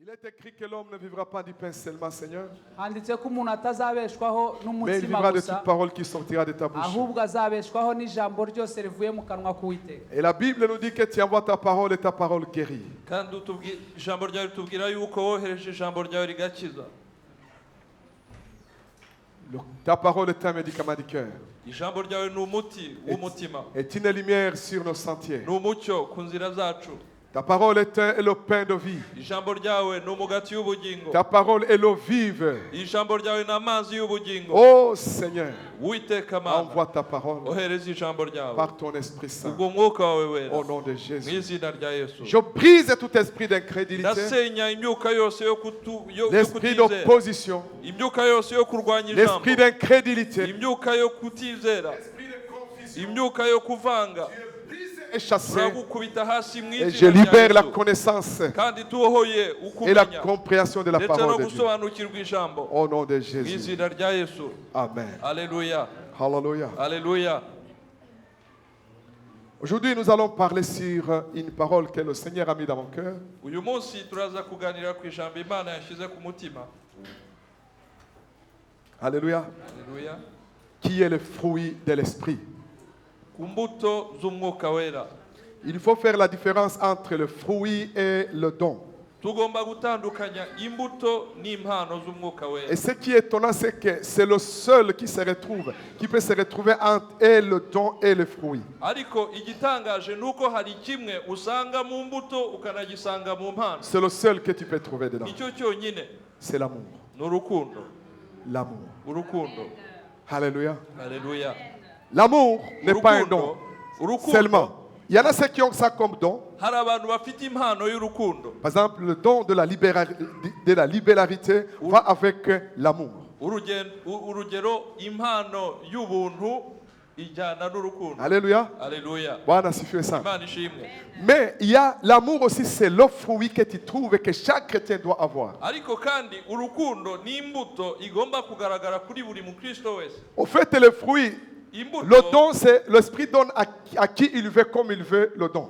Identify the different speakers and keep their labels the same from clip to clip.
Speaker 1: Il est écrit que l'homme ne vivra pas du pain seulement, Seigneur,
Speaker 2: handitse ko umuntu atazabeshwaho
Speaker 1: mais il
Speaker 2: n'umutsima
Speaker 1: vivra de
Speaker 2: gusa
Speaker 1: toute parole qui sortira de ta bouche.
Speaker 2: ahubwo azabeshwaho n'ijambo ryose rivuye mu kanwa k'Uwiteka.
Speaker 1: Et la Bible nous dit que tu envoies ta parole et ta parole guérit.
Speaker 3: kandi ijambo ryawe ritubwira yuko wohereje ijambo ryawe rigakiza.
Speaker 1: Ta parole est un médicament du cœur.
Speaker 3: ijambo ryawe ni umuti w'umutima,
Speaker 1: Est une lumière sur nos sentiers.
Speaker 3: ni umucyo ku nzira zacu.
Speaker 1: Ta parole est le pain de vie.
Speaker 3: ijambo ryawe ni umugati w'ubugingo.
Speaker 1: Ta parole est l'eau vive.
Speaker 3: ijambo ryawe ni amazi y'ubugingo.
Speaker 1: Oh Seigneur,
Speaker 3: Uwiteka Mana,
Speaker 1: envoie ta parole
Speaker 3: ohereza ijambo ryawe
Speaker 1: par ton Esprit Saint.
Speaker 3: ubwo mwuka wawe wera
Speaker 1: Au nom de
Speaker 3: mu
Speaker 1: Jésus.
Speaker 3: izina rya Yesu.
Speaker 1: Je brise tout esprit d'incrédulité,
Speaker 3: ndasenya imyuka yose yo
Speaker 1: l'esprit
Speaker 3: kutizera,
Speaker 1: d'opposition,
Speaker 3: imyuka yose yo kurwanya
Speaker 1: l'esprit
Speaker 3: ijambo,
Speaker 1: d'incrédulité,
Speaker 3: imyuka yo kutizera,
Speaker 1: l'esprit de confusion.
Speaker 3: imyuka yo kuvanga.
Speaker 1: Brise et chassé.
Speaker 3: turagukubita hasi mu
Speaker 1: Et je
Speaker 3: izina rya
Speaker 1: libère la
Speaker 3: Yesu.
Speaker 1: connaissance
Speaker 3: kandi tuhoye
Speaker 1: et la
Speaker 3: ukumenya
Speaker 1: compréhension de la
Speaker 3: ndetse no
Speaker 1: parole de Dieu.
Speaker 3: gusobanukirwa ijambo
Speaker 1: Au nom de
Speaker 3: mu
Speaker 1: Jésus.
Speaker 3: izina rya Yesu.
Speaker 1: Amen.
Speaker 3: Alléluia,
Speaker 1: Hallelujah.
Speaker 3: alléluia.
Speaker 1: Aujourd'hui, nous allons parler sur une parole que le Seigneur a mis dans mon cœur.
Speaker 3: uyu munsi turaza kuganira ku ijambo Imana yashyize ku mutima.
Speaker 1: Alléluia.
Speaker 3: Alléluia.
Speaker 1: Qui est le fruit de l'esprit.
Speaker 3: ku mbuto z'umwuka wera.
Speaker 1: Il faut faire la différence entre le fruit et le don.
Speaker 3: tugomba gutandukanya imbuto n'impano z'umwuka wera.
Speaker 1: Et ce qui est étonnant, c'est que c'est le seul qui se retrouve, qui peut se retrouver entre et le don et le fruit.
Speaker 3: ariko igitangaje ni uko hari kimwe usanga mu mbuto ukanagisanga mu mpano.
Speaker 1: C'est le seul que tu peux trouver dedans.
Speaker 3: nicyo cyonyine
Speaker 1: C'est l'amour.
Speaker 3: ni urukundo.
Speaker 1: L'amour.
Speaker 3: urukundo.
Speaker 1: Alléluia.
Speaker 3: Alléluia.
Speaker 1: L'amour n'est pas un don
Speaker 3: urukundo.
Speaker 1: seulement. Il y en a ceux qui ont ça comme don.
Speaker 3: hari abantu bafite impano y'urukundo.
Speaker 1: Par exemple, le don de la libéralité va avec l'amour.
Speaker 3: urugero impano y'ubuntu ijyana n'urukundo.
Speaker 1: Alléluia.
Speaker 3: Alléluia.
Speaker 1: Bwana asifiwe sana.
Speaker 3: Imana ishimwe.
Speaker 1: Mais il y a l'amour aussi, c'est le fruit que tu trouves que chaque chrétien doit avoir.
Speaker 3: ariko kandi urukundo ni imbuto igomba kugaragara kuri buri mukristo wese.
Speaker 1: Au fait, le fruit,
Speaker 3: imbuto
Speaker 1: le don, c'est l'esprit donne à qui il veut, comme il veut le don.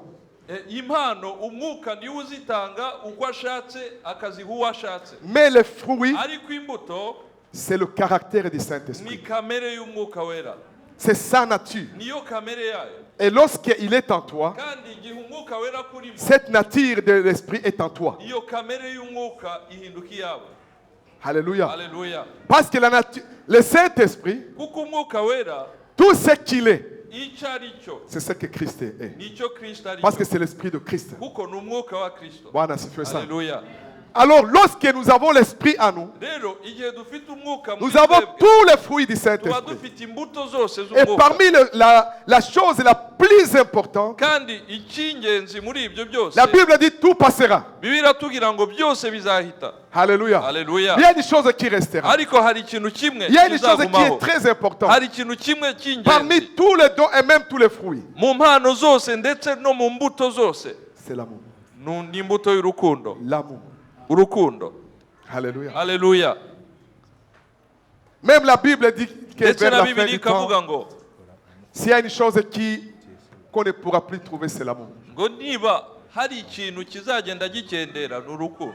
Speaker 3: impano umwuka niwe uzitanga uko ashatse akaziha uwo ashatse.
Speaker 1: Mais le fruit,
Speaker 3: ariko imbuto
Speaker 1: c'est le caractère du
Speaker 3: ni
Speaker 1: Saint-Esprit.
Speaker 3: kamere y'umwuka wera.
Speaker 1: C'est sa nature.
Speaker 3: niyo kamere yayo.
Speaker 1: Et lorsqu'il est en toi,
Speaker 3: kandi igihe umwuka wera kuri mo,
Speaker 1: cette nature de l'esprit est en toi.
Speaker 3: iyo kamere y'umwuka ihinduka iyabo.
Speaker 1: Alléluia.
Speaker 3: Alléluia.
Speaker 1: Parce que la nature, le Saint-Esprit,
Speaker 3: kuko umwuka wera
Speaker 1: tout ce qu'il est,
Speaker 3: icyo ari cyo
Speaker 1: c'est ce que Christ est.
Speaker 3: nicyo Kristo ari
Speaker 1: Parce que
Speaker 3: cyo.
Speaker 1: c'est l'esprit de Christ.
Speaker 3: kuko ni umwuka wa Kristo.
Speaker 1: Bwana asifiwe sana.
Speaker 3: Alléluia.
Speaker 1: Alors, lorsque nous avons l'esprit en nous,
Speaker 3: rero igihe dufite umwuka
Speaker 1: nous
Speaker 3: muri
Speaker 1: avons
Speaker 3: twebwe,
Speaker 1: tous les fruits du
Speaker 3: tuba
Speaker 1: Saint-Esprit.
Speaker 3: dufite imbuto zose
Speaker 1: Et
Speaker 3: z'umwuka.
Speaker 1: parmi la chose la plus importante,
Speaker 3: kandi icy'ingenzi muri ibyo byose
Speaker 1: la Bible dit tout passera.
Speaker 3: Bibiliya iratubwira ngo byose bizahita.
Speaker 1: Alléluia.
Speaker 3: Alléluia.
Speaker 1: Il y a des choses qui resteront.
Speaker 3: ariko hari ikintu kimwe
Speaker 1: Il y a des choses qui
Speaker 3: kizagumaho.
Speaker 1: est très important.
Speaker 3: hari ikintu kimwe cy'ingenzi
Speaker 1: Parmi tous les dons et même tous les fruits,
Speaker 3: mu mpano zose ndetse no mu mbuto zose
Speaker 1: c'est l'amour.
Speaker 3: ni imbuto y'urukundo.
Speaker 1: L'amour.
Speaker 3: urukundo.
Speaker 1: Alléluia.
Speaker 3: Alléluia.
Speaker 1: Même la Bible dit que
Speaker 3: ndetse
Speaker 1: vers
Speaker 3: na
Speaker 1: la fin
Speaker 3: Bibiliya
Speaker 1: du temps,
Speaker 3: ikavuga ngo
Speaker 1: s'il y a une chose qu'on ne pourra plus trouver, c'est l'amour.
Speaker 3: niba hari ikintu kizagenda gikendera ni urukundo.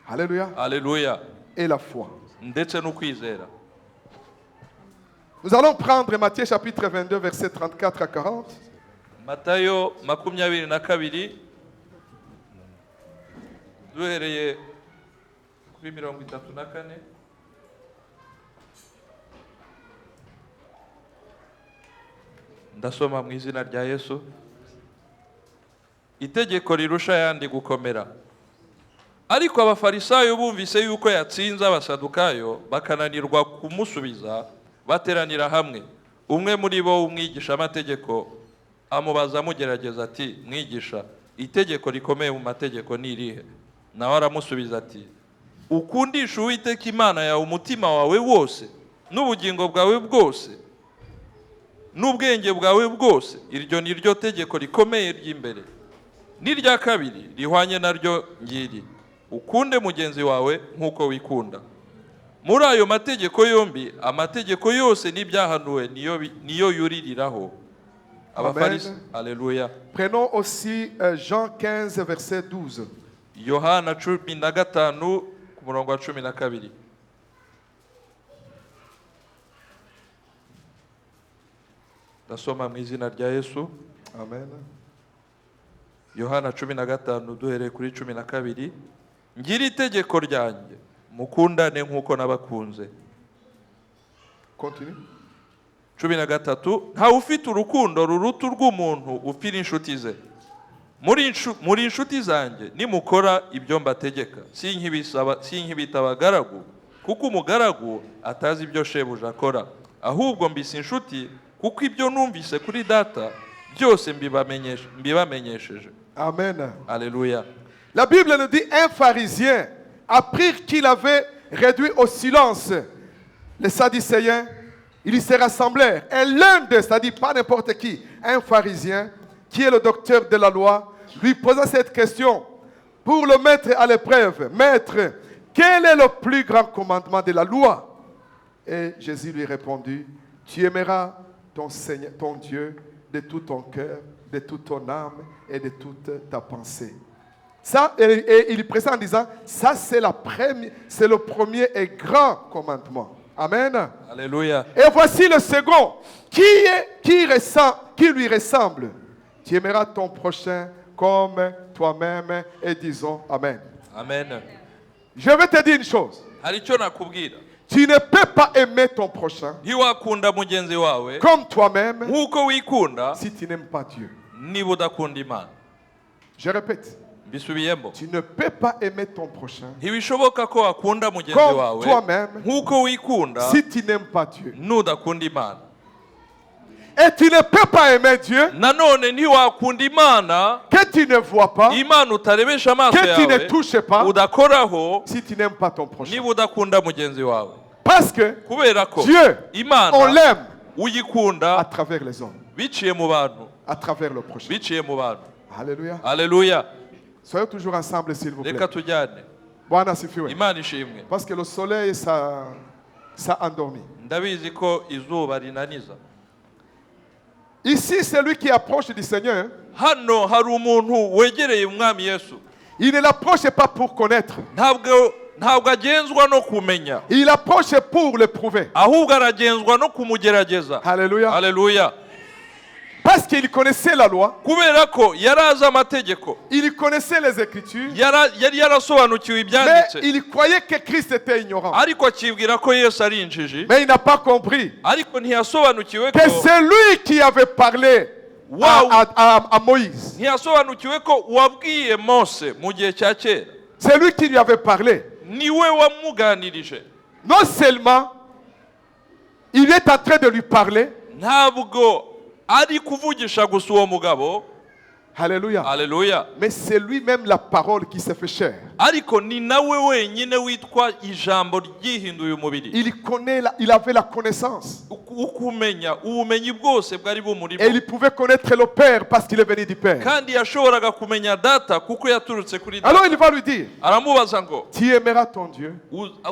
Speaker 1: Alléluia.
Speaker 3: Alléluia.
Speaker 1: Et la foi.
Speaker 3: ndetse no kwizera.
Speaker 1: Nous allons prendre Matthieu chapitre 22, versets 34 à 40.
Speaker 3: Matayo 22 duhereye kuri 34. ndasoma mu izina rya Yesu. itegeko rirusha ayandi gukomera. ariko abafarisayo bumvise yuko yatsinze abasadukayo bakananirwa kumusubiza, bateranira hamwe. umwe muri bo umwigisha amategeko amubaza amugerageza ati, mwigisha, itegeko rikomeye mu mategeko ni irihe? nawe aramusubiza ati, ukundisha Uwiteka Imana yawe umutima wawe wose n'ubugingo bwawe bwose n'ubwenge bwawe bwose. iryo ni ryo tegeko rikomeye ry'imbere. n'irya kabiri rihwanye naryo ngiri, ukunde mugenzi wawe nk'uko wikunda. muri ayo mategeko yombi, amategeko yose n'ibyahanuwe niyo yuririraho.
Speaker 1: Amen.
Speaker 3: Alléluia.
Speaker 1: Prenons aussi Jean 15, verset 12.
Speaker 3: Yohana 15 ku murongo wa 12. Ndasoma mu izina rya Yesu.
Speaker 1: Amen.
Speaker 3: Yohana 15 duhereye kuri 12. Ngira itegeko ryanjye mukundane nk'uko nabakunze.
Speaker 1: Continue.
Speaker 3: 13. Nta ufite urukundo ruruta rw'umuntu upfira inshuti ze. Muri inshuti zanjye nimukora ibyo mbategeka. Sinkibita abagaragu kuko umugaragu atazi ibyo shebuja akora, ahubwo mbise inshuti kuko ibyo numvise kuri data byose mbibamenyesheje.
Speaker 1: Amen.
Speaker 3: Alléluia.
Speaker 1: La Bible nous dit un pharisien apprit qu'il avait réduit au silence les Sadducéens. Ils se rassemblèrent. Et l'un d'eux, c'est-à-dire pas n'importe qui, un pharisien qui est le docteur de la loi, lui posa cette question pour le mettre à l'épreuve. Maître, quel est le plus grand commandement de la loi? Et Jésus lui répondit, tu aimeras ton Seigneur, ton Dieu, de tout ton cœur, de toute ton âme et de toute ta pensée. Ça, et il présente en disant, ça c'est le premier et grand commandement. Amen.
Speaker 3: Alléluia.
Speaker 1: Et voici le second, qui lui ressemble. Tu aimeras ton prochain comme toi-même et disons Amen.
Speaker 3: Amen.
Speaker 1: Je vais te dire une chose.
Speaker 3: Hari icyo nakubwira.
Speaker 1: Tu ne peux pas aimer ton prochain
Speaker 3: Ntiwakunda mugenzi wawe
Speaker 1: comme toi-même
Speaker 3: nk'uko wikunda
Speaker 1: si tu n'aimes pas Dieu.
Speaker 3: niba udakunda Imana.
Speaker 1: Je répète,
Speaker 3: Mbisubiyemo.
Speaker 1: tu ne peux pas aimer ton prochain
Speaker 3: Ntibishoboka ko wakunda mugenzi
Speaker 1: comme
Speaker 3: wawe
Speaker 1: toi-même
Speaker 3: nk'uko wikunda
Speaker 1: si tu n'aimes pas Dieu.
Speaker 3: nudakunda Imana.
Speaker 1: Et tu ne peux pas aimer Dieu
Speaker 3: Nanone ntiwakunda Imana,
Speaker 1: que tu ne vois pas,
Speaker 3: Imana utarebesha amaso
Speaker 1: que tu ne
Speaker 3: yawe,
Speaker 1: touches pas
Speaker 3: udakoraho
Speaker 1: si tu n'aimes pas ton prochain.
Speaker 3: niba udakunda mugenzi wawe.
Speaker 1: Parce que
Speaker 3: Kubera ko
Speaker 1: Dieu, on
Speaker 3: Imana
Speaker 1: l'aime à
Speaker 3: uyikunda
Speaker 1: travers les hommes,
Speaker 3: biciye mu bantu,
Speaker 1: à travers le prochain.
Speaker 3: biciye mu bantu.
Speaker 1: Alléluia.
Speaker 3: Alléluia.
Speaker 1: Soyez toujours ensemble, s'il vous plaît.
Speaker 3: Reka tujyane.
Speaker 1: Bwana asifiwe.
Speaker 3: Imana ishimwe.
Speaker 1: Parce que le soleil, ça endormi.
Speaker 3: Ndabizi ko izuba rinaniza.
Speaker 1: Ici, celui qui approche du Seigneur,
Speaker 3: Hano hari umuntu wegereye umwami Yesu.
Speaker 1: il ne l'approche pas pour connaître.
Speaker 3: Ntabwo agenzwa no kumenya,
Speaker 1: Il approche pour le prouver.
Speaker 3: ahubwo aragenzwa no kumugerageza.
Speaker 1: Alléluia.
Speaker 3: Alléluia.
Speaker 1: Parce qu'il connaissait la loi,
Speaker 3: Kubera ko yari azi amategeko,
Speaker 1: il connaissait les Écritures,
Speaker 3: yari yarasobanukiwe
Speaker 1: mais
Speaker 3: ibyanditse,
Speaker 1: il croyait que Christ était ignorant.
Speaker 3: ariko akibwira ko Yesu ari injiji,
Speaker 1: Mais il n'a pas compris
Speaker 3: ariko ntiyasobanukiwe
Speaker 1: que
Speaker 3: ko
Speaker 1: c'est lui qui avait parlé à Moïse.
Speaker 3: ntiyasobanukiwe ko wabwiye Mose mu gihe cya kera
Speaker 1: C'est lui qui lui avait parlé.
Speaker 3: niwe wamuganirije.
Speaker 1: Non seulement il est en train de lui parler,
Speaker 3: Ntabwo ari kuvugisha gusa uwo mugabo.
Speaker 1: Alléluia,
Speaker 3: Alléluia.
Speaker 1: mais c'est lui-même la parole qui s'est fait chair.
Speaker 3: Ariko ni nawe wenyine witwa ijambo ryihinduye umubiri.
Speaker 1: Il avait la connaissance.
Speaker 3: Ukumenya ubumenyi bwose bwari bumurimo,
Speaker 1: Et il pouvait connaître le Père parce qu'il est venu du Père.
Speaker 3: kandi yashoboraga kumenya data kuko yaturutse kuri data.
Speaker 1: Alors il va lui dire,
Speaker 3: Aramubaza ngo,
Speaker 1: tu aimeras ton Dieu,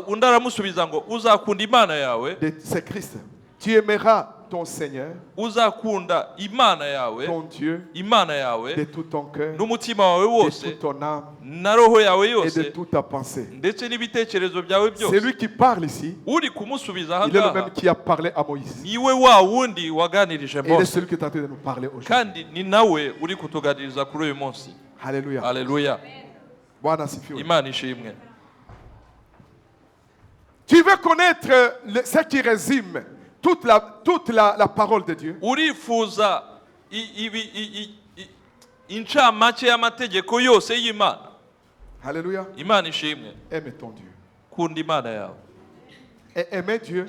Speaker 3: undi aramusubiza ngo, uzakunda Imana yawe,
Speaker 1: c'est Christ. Tu aimeras ton Seigneur,
Speaker 3: uzakunda Imana yawe,
Speaker 1: ton Dieu,
Speaker 3: Imana yawe
Speaker 1: de tout ton cœur,
Speaker 3: n'umutima wawe
Speaker 1: de
Speaker 3: wose
Speaker 1: toute ton âme
Speaker 3: na roho yawe
Speaker 1: et
Speaker 3: yose
Speaker 1: de toute ta pensée.
Speaker 3: ndetse n'ibitekerezo byawe
Speaker 1: C'est
Speaker 3: byose.
Speaker 1: lui qui parle ici.
Speaker 3: Uri kumusubiza
Speaker 1: Il est le
Speaker 3: ahangaha
Speaker 1: même qui a parlé à Moïse.
Speaker 3: niwe wa wundi waganirije
Speaker 1: Et il est
Speaker 3: Mose,
Speaker 1: celui qui est en train de nous parler aujourd'hui.
Speaker 3: kandi ni nawe uri kutuganiriza kuri uyu munsi.
Speaker 1: Alléluia.
Speaker 3: Alléluia.
Speaker 1: Bwana asifiwe.
Speaker 3: Imana ishimwe.
Speaker 1: Tu veux connaître ce qui résume toute la parole de Dieu.
Speaker 3: Urifuza incamake y'amategeko yose y'Imana.
Speaker 1: Alléluia.
Speaker 3: Imana ishimwe.
Speaker 1: Aime ton Dieu.
Speaker 3: Kunda Imana yawe.
Speaker 1: Et aimer Dieu,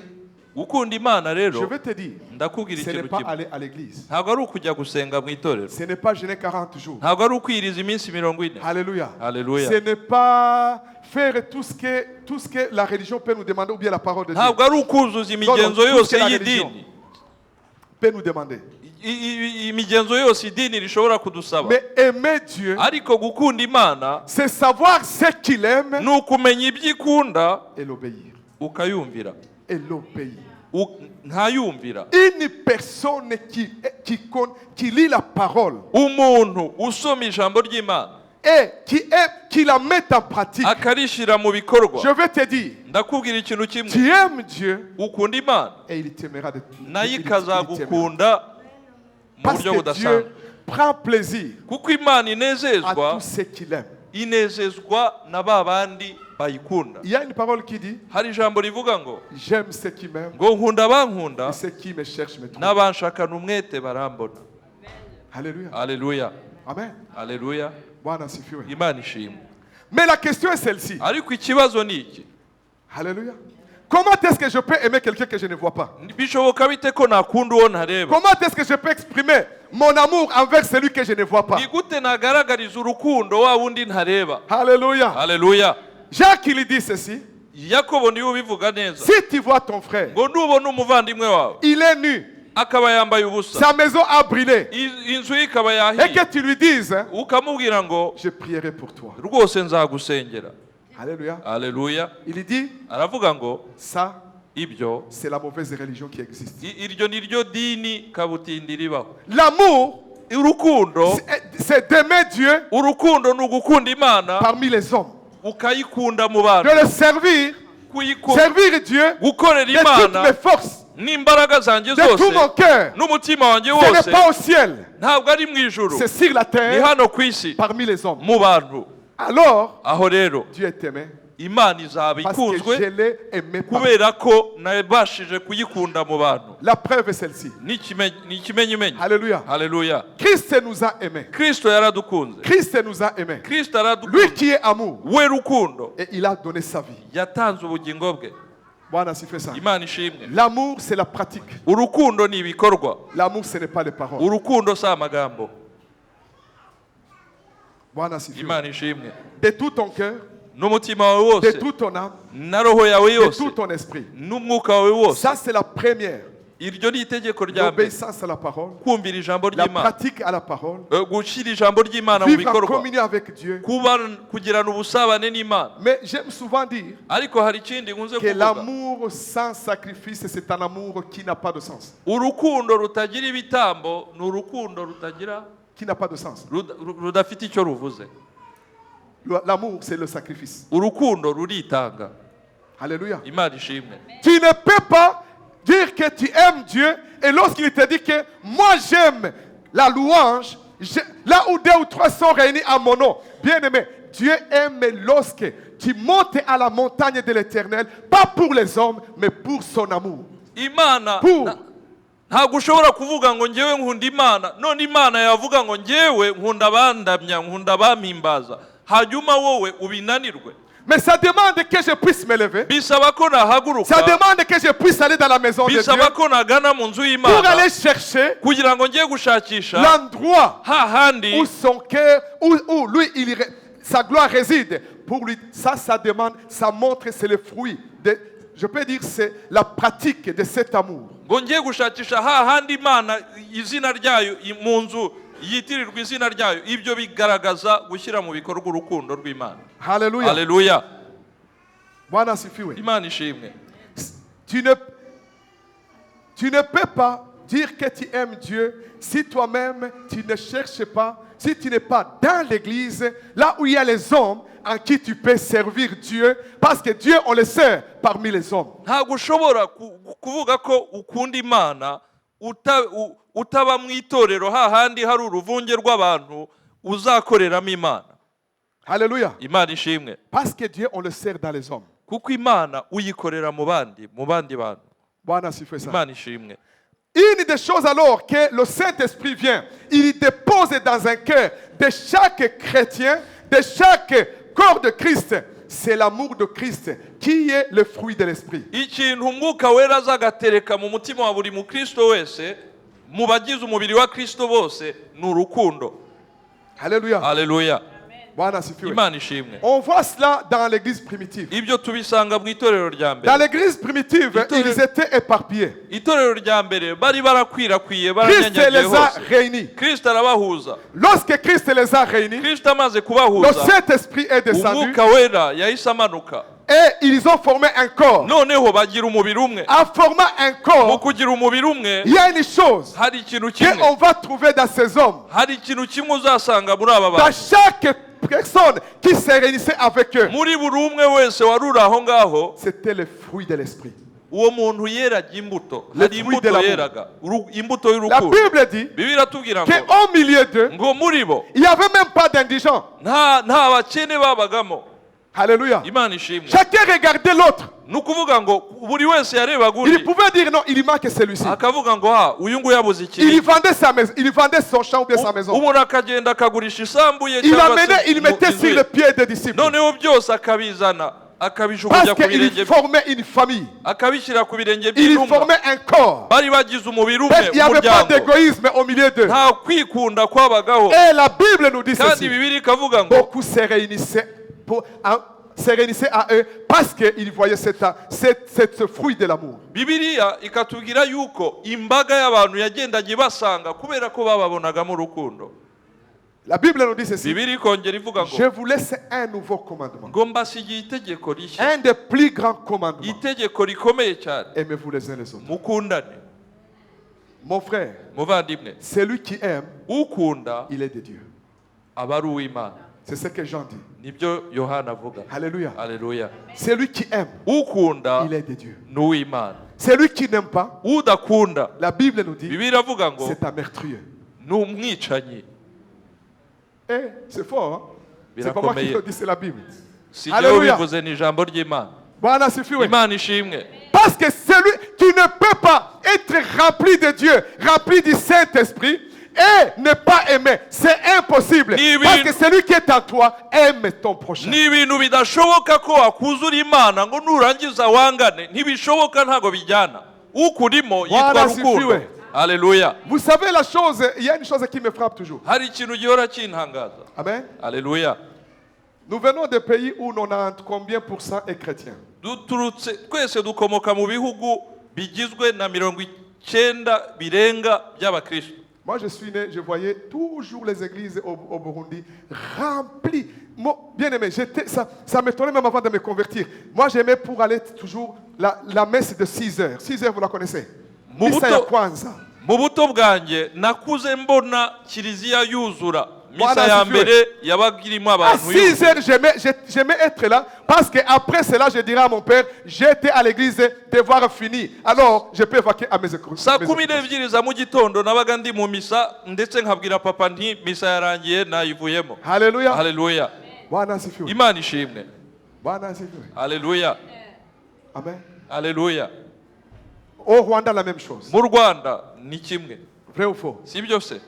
Speaker 3: Gukunda Imana
Speaker 1: je
Speaker 3: rero
Speaker 1: vais te dire,
Speaker 3: ndakubwira
Speaker 1: ce n'est
Speaker 3: ikintu
Speaker 1: pas
Speaker 3: kimwe.
Speaker 1: aller à l'église.
Speaker 3: Ntabwo ari ukujya gusenga mu itorero,
Speaker 1: Ce n'est pas jeûner 40 jours.
Speaker 3: ntabwo ari ukwiriza iminsi 40.
Speaker 1: Alléluia.
Speaker 3: Alléluia.
Speaker 1: Ce n'est pas faire tout ce que la religion peut nous demander ou bien la parole de Dieu
Speaker 3: Ntabwo ari ukuzuza imigenzo yose y'idini,
Speaker 1: peut nous demander.
Speaker 3: imigenzo yose idini rishobora kudusaba.
Speaker 1: Mais aimer Dieu,
Speaker 3: Ariko gukunda Imana
Speaker 1: c'est savoir ce qu'il aime
Speaker 3: ni ukumenya ibyo ikunda
Speaker 1: et l'obéir.
Speaker 3: ukayumvira,
Speaker 1: Et l'obéir.
Speaker 3: ntayumvira.
Speaker 1: Une personne qui lit la parole,
Speaker 3: Umuntu usoma ijambo ry'Imana,
Speaker 1: et qui la met en pratique,
Speaker 3: akarishira mu bikorwa,
Speaker 1: je vais te dire,
Speaker 3: ndakubwira ikintu kimwe,
Speaker 1: tu aimes Dieu
Speaker 3: ukunda Imana
Speaker 1: et il t'aimera de tout.
Speaker 3: nayo ikazagukunda mu
Speaker 1: Parce
Speaker 3: buryo
Speaker 1: que
Speaker 3: budasanzwe,
Speaker 1: Dieu prend plaisir
Speaker 3: kuko Imana
Speaker 1: à
Speaker 3: inezezwa
Speaker 1: tous ceux qui l'aiment.
Speaker 3: inezezwa na ba bandi bayikunda.
Speaker 1: Il y a une parole qui dit,
Speaker 3: Hari ijambo rivuga ngo
Speaker 1: j'aime ceux qui m'aiment
Speaker 3: ngo nkunda abankunda
Speaker 1: et ceux qui me cherchent me trouvent.
Speaker 3: n'abanshakana umwete barambona.
Speaker 1: Alléluia.
Speaker 3: Aleluya,
Speaker 1: Amen.
Speaker 3: aleluya,
Speaker 1: Bwana asifiwe.
Speaker 3: Imana ishimwe.
Speaker 1: Mais la question est celle-ci.
Speaker 3: Ariko ikibazo ni iki,
Speaker 1: Alléluia. Comment est-ce que je peux aimer quelqu'un que je ne vois pas?
Speaker 3: bishoboka bite ko nakunda uwo ntareba?
Speaker 1: Comment est-ce que je peux exprimer mon amour envers celui que je ne vois pas?
Speaker 3: Ni gute nagaragariza urukundo wa wundi ntareba?
Speaker 1: Alléluia.
Speaker 3: Aleluya.
Speaker 1: Jacques, il dit ceci.
Speaker 3: Yakobo niwe ubivuga neza
Speaker 1: Si tu vois ton frère,
Speaker 3: ngo nubona umuvandimwe wawe
Speaker 1: il est nu,
Speaker 3: akaba yambaye ubusa,
Speaker 1: sa maison a brûlé,
Speaker 3: inzu ye ikaba
Speaker 1: et
Speaker 3: yahiye,
Speaker 1: que tu lui dises,
Speaker 3: ukamubwira ngo
Speaker 1: je prierai pour toi.
Speaker 3: rwose nzagusengera.
Speaker 1: Alléluia.
Speaker 3: Aleluya.
Speaker 1: Il dit,
Speaker 3: Aravuga ngo
Speaker 1: ça,
Speaker 3: ibyo
Speaker 1: c'est la mauvaise religion qui existe.
Speaker 3: iryo ni ryo dini kabutindi ribaho.
Speaker 1: L'amour,
Speaker 3: Urukundo,
Speaker 1: c'est d'aimer Dieu
Speaker 3: urukundo ni ugukunda Imana
Speaker 1: parmi les hommes,
Speaker 3: ukayikunda mu bantu,
Speaker 1: de le servir,
Speaker 3: kuyikunda,
Speaker 1: servir Dieu
Speaker 3: gukorera
Speaker 1: de toutes
Speaker 3: Imana
Speaker 1: mes forces,
Speaker 3: n'imbaraga zanjye
Speaker 1: de tout
Speaker 3: zose
Speaker 1: mon cœur.
Speaker 3: n'umutima wanjye
Speaker 1: Ce n'est
Speaker 3: wose,
Speaker 1: pas au ciel,
Speaker 3: ntabwo ari mu ijuru,
Speaker 1: c'est sur la
Speaker 3: ni
Speaker 1: terre,
Speaker 3: hano ku isi
Speaker 1: parmi les hommes.
Speaker 3: mu bantu.
Speaker 1: Alors,
Speaker 3: Aho rero
Speaker 1: Dieu est aimé
Speaker 3: Imana izaba
Speaker 1: parce que je
Speaker 3: ikunzwe
Speaker 1: l'ai aimé.
Speaker 3: kubera ko nabashije kuyikunda mu bantu.
Speaker 1: La preuve est celle-ci.
Speaker 3: Ni ikimenyimenyi.
Speaker 1: Alléluia.
Speaker 3: Haleluya.
Speaker 1: Christ nous a aimés.
Speaker 3: Kristo yaradukunze,
Speaker 1: Christ nous a aimés.
Speaker 3: Kristo
Speaker 1: Lui
Speaker 3: aradukunze,
Speaker 1: qui est amour.
Speaker 3: we rukundo
Speaker 1: Et il a donné sa vie.
Speaker 3: yatanze ubugingo bwe.
Speaker 1: Bwana asifiwe sana.
Speaker 3: Imana ishimwe.
Speaker 1: L'amour, c'est la pratique.
Speaker 3: Urukundo ni ibikorwa,
Speaker 1: L'amour, ce n'est pas les paroles.
Speaker 3: urukundo si amagambo.
Speaker 1: Bwana asifiwe.
Speaker 3: Imana ishimwe.
Speaker 1: De tout ton cœur,
Speaker 3: N'umutima wawe
Speaker 1: de
Speaker 3: wose,
Speaker 1: toute ton âme,
Speaker 3: na roho yawe
Speaker 1: de
Speaker 3: yose,
Speaker 1: tout ton esprit.
Speaker 3: n'umwuka wawe wose.
Speaker 1: Ça, c'est la première.
Speaker 3: Iryo ni itegeko rya mbere,
Speaker 1: L'obéissance à la parole,
Speaker 3: kumvira ijambo
Speaker 1: la
Speaker 3: ry'Imana,
Speaker 1: pratique à la parole,
Speaker 3: gushyira ijambo ry'Imana mu
Speaker 1: vivre en
Speaker 3: bikorwa,
Speaker 1: communion avec Dieu.
Speaker 3: kugirana ubusabane n'Imana.
Speaker 1: Mais j'aime souvent dire
Speaker 3: Ariko hari ikindi nkunze
Speaker 1: que
Speaker 3: kuvuga,
Speaker 1: l'amour sans sacrifice, c'est un amour qui n'a pas de sens.
Speaker 3: urukundo rutagira ibitambo ni urukundo rutagira,
Speaker 1: Qui n'a pas de sens.
Speaker 3: rudafite icyo ruvuze.
Speaker 1: L'amour, c'est le sacrifice.
Speaker 3: Urukundo ruritanga.
Speaker 1: Alléluia.
Speaker 3: Imana ishimwe.
Speaker 1: Tu ne peux pas dire que tu aimes Dieu et lorsqu'il te dit que moi j'aime la louange, là où 2 ou 3 sont réunis à mon nom. Bien aimé, Dieu aime lorsque tu montes à la montagne de l'Éternel, pas pour les hommes, mais pour son amour.
Speaker 3: Imana
Speaker 1: Pour.
Speaker 3: ntabwo ushobora kuvuga ngo ngewe nkunda Imana, none Imana yavuga ngo ngewe nkunda abandamya, nkunda abampimbaza, hanyuma wowe ubinanirwe.
Speaker 1: Mais ça demande que je puisse me lever.
Speaker 3: Bisaba ko nahaguruka,
Speaker 1: Ça demande que je puisse aller dans la maison de Dieu
Speaker 3: bisaba ko nagana mu nzu
Speaker 1: pour
Speaker 3: y'Imana
Speaker 1: aller chercher
Speaker 3: kugira ngo ngiye gushakisha
Speaker 1: l'endroit
Speaker 3: hahandi
Speaker 1: où son cœur, où lui, sa gloire réside. Pour lui, ça demande, ça montre, c'est le fruit. Je peux dire, c'est la pratique de cet amour.
Speaker 3: ngo ngiye gushakisha hahandi Imana izina ryayo mu nzu yitirirwa izina ryayo. Ibyo bigaragaza gushyira mu bikorwa urukundo rw'Imana.
Speaker 1: Alléluia.
Speaker 3: Haleluya.
Speaker 1: Bwana asifiwe.
Speaker 3: Imana ishimwe.
Speaker 1: Tu ne peux pas dire que tu aimes Dieu si toi-même tu ne cherches pas, si tu n'es pas dans l'église, là où il y a les hommes en qui tu peux servir Dieu, parce que Dieu, on le sert parmi les hommes.
Speaker 3: Ntabwo ushobora kuvuga ko ukunda Imana utaba mu itorero hahandi hari uruvunge rw'abantu uzakoreramo Imana.
Speaker 1: Alléluia.
Speaker 3: Imana ishimwe.
Speaker 1: Parce que Dieu, on le sert dans les hommes.
Speaker 3: Kuko Imana uyikorera mu bandi bantu.
Speaker 1: Bwana asifiwe sana.
Speaker 3: Imana ishimwe.
Speaker 1: Une des choses alors que le Saint-Esprit vient, il dépose dans un cœur de chaque chrétien, de chaque corps de Christ, c'est l'amour de Christ qui est le fruit de l'Esprit.
Speaker 3: Ikintu umwuka wera azagatereka mu mutima wa buri mukristo wese, mu bagize umubiri wa Kristo bose, ni urukundo.
Speaker 1: Alléluia.
Speaker 3: Haleluya.
Speaker 1: Bwana asifiwe.
Speaker 3: Imana ishimwe.
Speaker 1: On voit cela dans l'église primitive.
Speaker 3: Ibyo tubisanga mu itorero rya
Speaker 1: Dans
Speaker 3: mbere.
Speaker 1: l'église primitive, ils étaient éparpillés.
Speaker 3: Itorero rya mbere bari barakwirakwiye,
Speaker 1: Christ
Speaker 3: baranyanyagiye
Speaker 1: les a
Speaker 3: hose.
Speaker 1: réunis.
Speaker 3: Kristo arabahuza.
Speaker 1: Lorsque Christ les a réunis,
Speaker 3: Kristo amaze
Speaker 1: le
Speaker 3: kubahuza,
Speaker 1: Saint-Esprit est descendu
Speaker 3: umwuka wera yahise amanuka.
Speaker 1: et ils ont formé un corps.
Speaker 3: Noneho bagira umubiri umwe.
Speaker 1: En formant un
Speaker 3: Mu
Speaker 1: corps,
Speaker 3: kugira umubiri umwe,
Speaker 1: il y a une chose
Speaker 3: hari ikintu kimwe.
Speaker 1: qu'on va trouver dans ces hommes.
Speaker 3: Hari ikintu kimwe uzasanga muri aba
Speaker 1: Dans
Speaker 3: bantu.
Speaker 1: chaque personnes qui se réunissaient avec eux,
Speaker 3: muri buri umwe wese wari uri aho ngaho
Speaker 1: c'était le fruit de l'esprit.
Speaker 3: uwo muntu yeraga imbuto
Speaker 1: Le
Speaker 3: hari
Speaker 1: fruit de
Speaker 3: imbuto
Speaker 1: l'amour.
Speaker 3: yeraga imbuto
Speaker 1: La
Speaker 3: y'urukundo
Speaker 1: Bible dit
Speaker 3: bibiliya iratubwira ngo
Speaker 1: qu'au milieu d'eux,
Speaker 3: ngo muri bo
Speaker 1: il n'y avait même pas d'indigents.
Speaker 3: nta bakene babagamo.
Speaker 1: Alléluia.
Speaker 3: Imana ishimwe.
Speaker 1: Chacun regardait l'autre.
Speaker 3: ni ukuvuga ngo buri wese yarebaga
Speaker 1: Il
Speaker 3: undi
Speaker 1: pouvait dire non, il manque celui-ci.
Speaker 3: akavuga ngo ha uyu nguyu yabuze
Speaker 1: Il
Speaker 3: ikintu
Speaker 1: vendait sa maison, il vendait son champ ou bien sa maison.
Speaker 3: umuntu akagenda akagurisha isambu ye
Speaker 1: Il
Speaker 3: cyangwa
Speaker 1: amenait, il mettait
Speaker 3: inzu
Speaker 1: sur
Speaker 3: ye.
Speaker 1: les pieds des disciples.
Speaker 3: noneho byose akabizana akabijugunya
Speaker 1: Parce
Speaker 3: ku birenge
Speaker 1: qu'il formait une famille.
Speaker 3: akabishyira ku birenge
Speaker 1: Il
Speaker 3: by'intumwa
Speaker 1: formait un corps.
Speaker 3: bari bagize umubiri umwe
Speaker 1: Il n'y avait pas
Speaker 3: umuryango
Speaker 1: d'égoïsme au milieu d'eux.
Speaker 3: nta kwikunda kwabagaho
Speaker 1: Et la Bible nous dit
Speaker 3: kandi
Speaker 1: ceci.
Speaker 3: bibiri ikavuga ngo
Speaker 1: Beaucoup se réunissaient, se réunissaient à eux parce qu'ils voyaient ce fruit de l'amour.
Speaker 3: bibiliya ikatubwira yuko imbaga y'abantu yagendanye ibasanga kubera ko bababonagamo urukundo.
Speaker 1: La Bible nous dit ceci.
Speaker 3: bibiri ikongera ivuga ngo
Speaker 1: Je vous laisse un nouveau commandement.
Speaker 3: ngo mbasigiye itegeko rishya
Speaker 1: Un des plus grands commandements.
Speaker 3: itegeko rikomeye cyane
Speaker 1: Aimez-vous les uns les autres.
Speaker 3: mukundane.
Speaker 1: Mon frère,
Speaker 3: muvandimwe
Speaker 1: celui qui aime,
Speaker 3: ukunda
Speaker 1: il est de Dieu.
Speaker 3: aba ari uw'Imana.
Speaker 1: C'est ce que Jean dit.
Speaker 3: nibyo yohana avuga.
Speaker 1: Alléluia.
Speaker 3: Haleluya.
Speaker 1: Celui qui aime,
Speaker 3: ukunda
Speaker 1: il est de Dieu.
Speaker 3: ni uw'Imana.
Speaker 1: Celui qui n'aime pas,
Speaker 3: udakunda
Speaker 1: la Bible nous dit,
Speaker 3: bibiri iravuga ngo
Speaker 1: c'est ameurtrieux.
Speaker 3: ni umwicanyi.
Speaker 1: Eh, c'est fort, hein? C'est pas moi qui le dis, c'est la Bible.
Speaker 3: si jyewe
Speaker 1: Haleluya.
Speaker 3: bivuze ni ijambo ry'Imana.
Speaker 1: Bwana asifiwe.
Speaker 3: Imana ishimwe.
Speaker 1: Parce que celui qui ne peut pas être rempli de Dieu, rempli du Saint-Esprit, et ne pas aimer, c'est impossible.
Speaker 3: Ni
Speaker 1: Parce
Speaker 3: ibintu-
Speaker 1: que celui qui est en toi aime ton prochain.
Speaker 3: ni ibintu bidashoboka ko wakuzura Imana ngo nurangiza wangane ntibishoboka ntago bijyana. ukurimo yitwa
Speaker 1: Bwana
Speaker 3: rukundo.
Speaker 1: asifiwe.
Speaker 3: Haleluya.
Speaker 1: Vous savez la chose, il y a une chose qui me frappe toujours.
Speaker 3: hari ikintu gihora kintangaza.
Speaker 1: Amen.
Speaker 3: Haleluya.
Speaker 1: Nous venons de pays où 90 combien % est chrétien.
Speaker 3: twese dukomoka mu bihugu bigizwe na 90% birenga by'abakristo.
Speaker 1: Moi, je suis né, je voyais toujours les églises au Burundi remplies. Bien aimé, ça m'étonnait même avant de me convertir. Moi, j'aimais pour aller toujours la messe de 6 heures. 6 heures, vous la connaissez? Misa ya kwanza.
Speaker 3: Mu buto bwanjye nakuze mbona kiliziya yuzura. misa
Speaker 1: Bwana
Speaker 3: ya
Speaker 1: asifiwe.
Speaker 3: mbere yabaga irimo
Speaker 1: À
Speaker 3: abantu
Speaker 1: 6 heures, j'aimais être là parce qu'après cela, je dirais à mon père, j'étais à l'église, devoir fini. Alors, je peux évacuer à mes écoles.
Speaker 3: saa 12 za mu gitondo nabaga ndi mu misa ndetse nkabwira papa nti misa yarangiye nayivuyemo.
Speaker 1: Alléluia.
Speaker 3: Haleluya.
Speaker 1: Bwana asifiwe.
Speaker 3: Imana ishimwe.
Speaker 1: Bwana asifiwe.
Speaker 3: Haleluya.
Speaker 1: Amen.
Speaker 3: Haleluya.
Speaker 1: Au Rwanda, la même chose.
Speaker 3: Mu Rwanda ni kimwe.
Speaker 1: Vrai ou faux?
Speaker 3: Si byose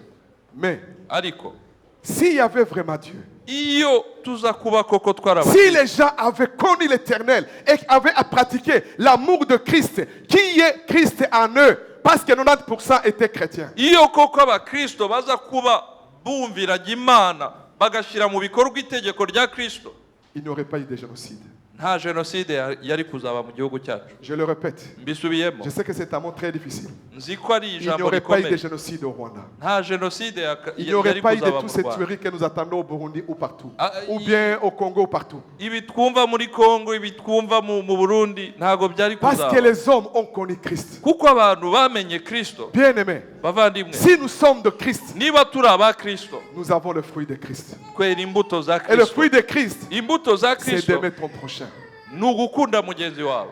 Speaker 1: Mais,
Speaker 3: ariko
Speaker 1: s'il y avait vraiment Dieu,
Speaker 3: iyo tuza kuba koko
Speaker 1: si
Speaker 3: twarabakristo
Speaker 1: les gens avaient connu l'Éternel et avaient à pratiquer l'amour de Christ, qui est Christ en eux, parce que 90% étaient chrétiens.
Speaker 3: iyo koko abakristo baza kuba bumviraga Imana bagashyira mu bikorwa itegeko rya Kristo
Speaker 1: Il n'y aurait pas eu de génocide.
Speaker 3: nta jenoside yari kuzaba mu gihugu cyacu.
Speaker 1: Je le répète.
Speaker 3: mbisubiyemo
Speaker 1: Je sais que c'est un mot très difficile.
Speaker 3: nzi ko ari
Speaker 1: Il n'y
Speaker 3: ijambo
Speaker 1: aurait pas eu de
Speaker 3: rikomeye.
Speaker 1: génocide au Rwanda.
Speaker 3: nta jenoside
Speaker 1: Il n'y aurait
Speaker 3: yari
Speaker 1: pas eu de
Speaker 3: kuzaba
Speaker 1: toutes
Speaker 3: mu
Speaker 1: ces
Speaker 3: Rwanda.
Speaker 1: tueries que nous attendons au Burundi ou partout.
Speaker 3: Ah,
Speaker 1: Ou bien au Congo ou partout.
Speaker 3: ibi twumva muri Kongo ibi twumva mu Burundi ntago byari
Speaker 1: Parce que
Speaker 3: kuzaba
Speaker 1: les hommes ont connu Christ.
Speaker 3: kuko abantu bamenye Kristo.
Speaker 1: Bien-aimés,
Speaker 3: bavandimwe
Speaker 1: si nous sommes de Christ,
Speaker 3: niba turi aba Kristo
Speaker 1: nous avons le fruit de Christ.
Speaker 3: kwera imbuto za
Speaker 1: Et le
Speaker 3: Kristo.
Speaker 1: fruit de Christ,
Speaker 3: imbuto za
Speaker 1: c'est
Speaker 3: Kristo
Speaker 1: d'aimer ton prochain.
Speaker 3: ni ugukunda mugenzi wawe.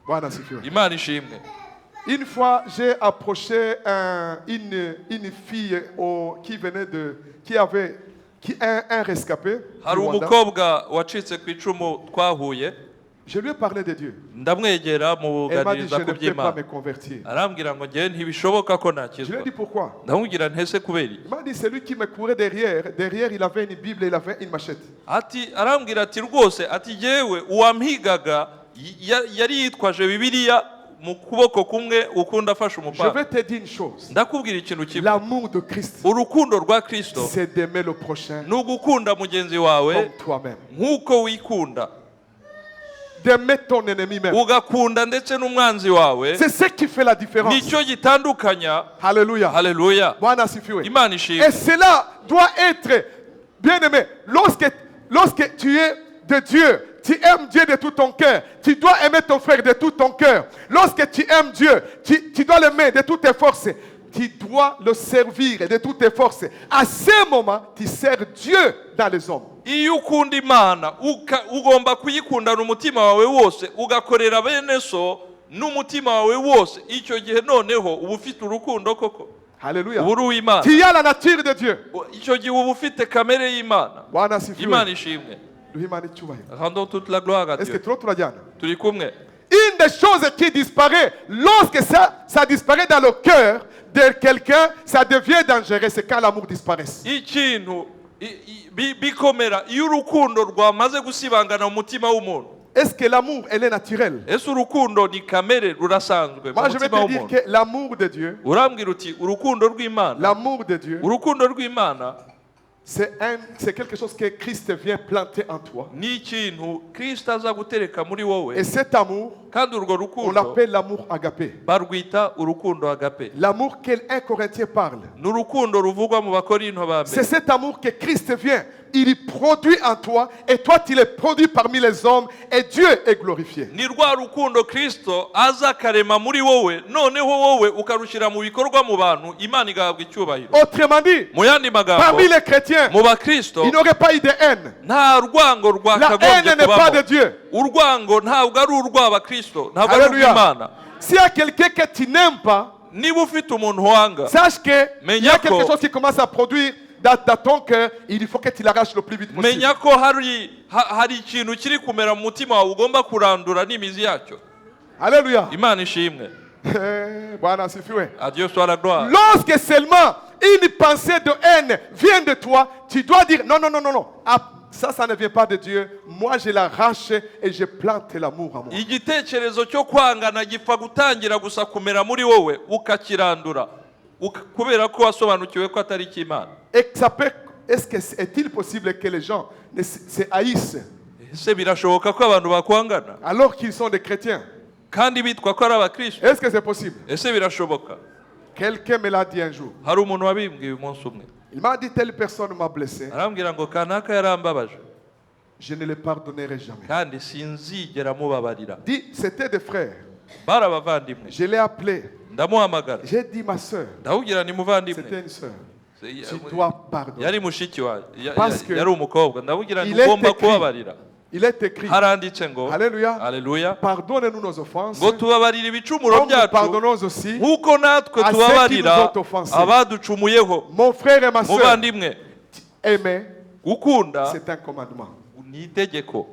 Speaker 1: Bwana asifiwe.
Speaker 3: Imana ishimwe.
Speaker 1: Une fois, j'ai approché une fille qui un rescapé. du
Speaker 3: hari
Speaker 1: Rwanda.
Speaker 3: umukobwa wacitse ku icumu twahuye
Speaker 1: Je lui ai parlé de Dieu.
Speaker 3: ndamwegera
Speaker 1: Elle m'a dit, je
Speaker 3: muganiriza
Speaker 1: ne
Speaker 3: ku
Speaker 1: peux pas
Speaker 3: by'Imana
Speaker 1: me convertir.
Speaker 3: arambwira ngo ngewe ntibishoboka ko
Speaker 1: Je lui ai
Speaker 3: nakizwa.
Speaker 1: dit pourquoi.
Speaker 3: ndamubwira ntese kubera iki?
Speaker 1: Il m'a dit, celui qui me courait derrière, il avait une Bible et il avait une machette.
Speaker 3: arambwira ati rwose ati jyewe uwampigaga yari yitwaje Bibiliya mu kuboko kumwe ukundi afashe
Speaker 1: Je
Speaker 3: umupanga.
Speaker 1: vais te dire une chose.
Speaker 3: ndakubwira ikintu kimwe,
Speaker 1: L'amour de Christ,
Speaker 3: urukundo rwa Kristo
Speaker 1: c'est d'aimer le prochain
Speaker 3: ni ugukunda mugenzi wawe
Speaker 1: comme toi-même.
Speaker 3: nk'uko wikunda,
Speaker 1: D'aimer ton ennemi même.
Speaker 3: ugakunda ndetse n'umwanzi wawe.
Speaker 1: C'est ce qui fait la différence.
Speaker 3: nicyo gitandukanya.
Speaker 1: Alléluia.
Speaker 3: Haleluya.
Speaker 1: Bwana asifiwe.
Speaker 3: Imana ishimwe.
Speaker 1: Et cela doit être, bien aimé, lorsque tu es de Dieu, tu aimes Dieu de tout ton cœur, tu dois aimer ton frère de tout ton cœur. Lorsque tu aimes Dieu, tu dois l'aimer de toutes tes forces. tu dois le servir de toutes tes forces. À ce moment, tu sers Dieu dans les hommes.
Speaker 3: iyo ukunda imana ugomba kuyikundana umutima wawe wose ugakorera bene so n'umutima wawe wose. Icyo gihe noneho uba ufite urukundo koko.
Speaker 1: Alléluia.
Speaker 3: uba uri uw'Imana.
Speaker 1: Tu as la nature de Dieu.
Speaker 3: Icyo gihe uba ufite kamere y'Imana.
Speaker 1: Bwana asifiwe.
Speaker 3: Imana ishimwe.
Speaker 1: Duhimana icyubahiro.
Speaker 3: Rendons toute la gloire à
Speaker 1: Est-ce que
Speaker 3: Dieu.
Speaker 1: trop turajyana?
Speaker 3: Turi kumwe.
Speaker 1: Une des choses qui disparaît, lorsque ça disparaît dans le cœur de quelqu'un, ça devient dangereux, c'est quand l'amour disparaît.
Speaker 3: Ikintu bikomera iyo urukundo rwamaze gusibangana mu mutima w'umuntu.
Speaker 1: Est-ce que l'amour, elle est naturelle?
Speaker 3: Ese urukundo ni kamere rurasanzwe mu
Speaker 1: Moi, je vais
Speaker 3: mutima
Speaker 1: te dire
Speaker 3: w'umuntu.
Speaker 1: que l'amour de Dieu,
Speaker 3: Urambwira uti urukundo rw'Imana.
Speaker 1: l'amour de Dieu,
Speaker 3: Urukundo rw'Imana
Speaker 1: c'est quelque chose que Christ vient planter en toi.
Speaker 3: ni ikintu Kristo aza gutereka muri wowe.
Speaker 1: Et cet amour,
Speaker 3: Kandi urwo
Speaker 1: on
Speaker 3: rukundo
Speaker 1: l'appelle l'amour agapé.
Speaker 3: barwita urukundo agape.
Speaker 1: L'amour qu'un Corinthien parle.
Speaker 3: Ni urukundo ruvugwa mu Bakorinto ba
Speaker 1: C'est
Speaker 3: mbere.
Speaker 1: cet amour que Christ vient. Il produit en toi et toi tu le produis parmi les hommes et Dieu est glorifié.
Speaker 3: Ni rwa rukundo Kristo aza akarema muri wowe, noneho wowe ukarushyira mu bikorwa mu bantu, Imana igahabwa icyubahiro.
Speaker 1: Autrement dit,
Speaker 3: Mu yandi magambo,
Speaker 1: parmi les chrétiens,
Speaker 3: mu Bakristo
Speaker 1: il n'y aurait pas eu de haine.
Speaker 3: nta rwango
Speaker 1: La haine
Speaker 3: rwakagombye
Speaker 1: n'est pas de
Speaker 3: kubamo.
Speaker 1: Dieu.
Speaker 3: Urwango ntabwo ari urw'Abakristo, ntabwo ari
Speaker 1: Alléluia.
Speaker 3: urw'Imana.
Speaker 1: S'il y a quelqu'un que tu n'aimes pas,
Speaker 3: Niba ufite umuntu wanga,
Speaker 1: sache qu'il
Speaker 3: Mais
Speaker 1: y a
Speaker 3: Yako-
Speaker 1: quelque chose qui commence à produire dans ton cœur. Il faut que tu l'arraches le plus vite possible.
Speaker 3: menya ko hari ikintu kiri kumera mu mutima wawe ugomba kurandura n'imizi yacyo.
Speaker 1: Alléluia.
Speaker 3: Imana ishimwe.
Speaker 1: Bwana asifiwe.
Speaker 3: À Dieu soit la gloire.
Speaker 1: Lorsque seulement une pensée de haine vient de toi, tu dois dire non, non, non, non, non. Ah, ça ne vient pas de Dieu. Moi, je l'arrache et je plante l'amour en moi.
Speaker 3: Igitekerezo cyo kwangana gipfa gutangira gusa kumera muri wowe ukakirandura kubera ko wasobanukiwe ko atari icy'Imana.
Speaker 1: Et ça peut, est-il possible que les gens se haïssent
Speaker 3: Ese birashoboka ko abantu bakwangana
Speaker 1: alors qu'ils sont des chrétiens?
Speaker 3: kandi bitwa ko ari Abakristo?
Speaker 1: Est-ce que c'est possible?
Speaker 3: Ese birashoboka?
Speaker 1: Quelqu'un me l'a dit un jour.
Speaker 3: Hari umuntu wabimbwiye umunsi umwe,
Speaker 1: Il m'a dit telle personne m'a blessé.
Speaker 3: arambwira ngo kanaka yarambabaje
Speaker 1: Je ne le pardonnerai jamais.
Speaker 3: kandi sinzigera mubabarira.
Speaker 1: Dit, c'était des frères.
Speaker 3: Bari abavandimwe.
Speaker 1: Je l'ai appelé.
Speaker 3: Ndamuhamagara
Speaker 1: J'ai dit ma soeur.
Speaker 3: ndawugira ni
Speaker 1: C'était
Speaker 3: muvandimwe,
Speaker 1: une soeur. Tu dois pardonner.
Speaker 3: yari mushiki wawe,
Speaker 1: Parce que
Speaker 3: yari umukobwa. Ndawugira ni
Speaker 1: il est
Speaker 3: ugomba
Speaker 1: écrit.
Speaker 3: kubabarira.
Speaker 1: Il est écrit.
Speaker 3: Haranditse ngo
Speaker 1: Alléluia.
Speaker 3: Alléluia,
Speaker 1: Pardonne-nous nos offenses.
Speaker 3: ngo tubabarire ibicumuro
Speaker 1: Comme nous
Speaker 3: byacu
Speaker 1: pardonnons aussi.
Speaker 3: nk'uko natwe
Speaker 1: à ceux qui
Speaker 3: tubabarira
Speaker 1: nous ont offensés.
Speaker 3: abaducumuyeho.
Speaker 1: Mon frère et ma soeur,
Speaker 3: Muvandimwe,
Speaker 1: aimer,
Speaker 3: gukunda
Speaker 1: c'est un commandement.
Speaker 3: ni itegeko.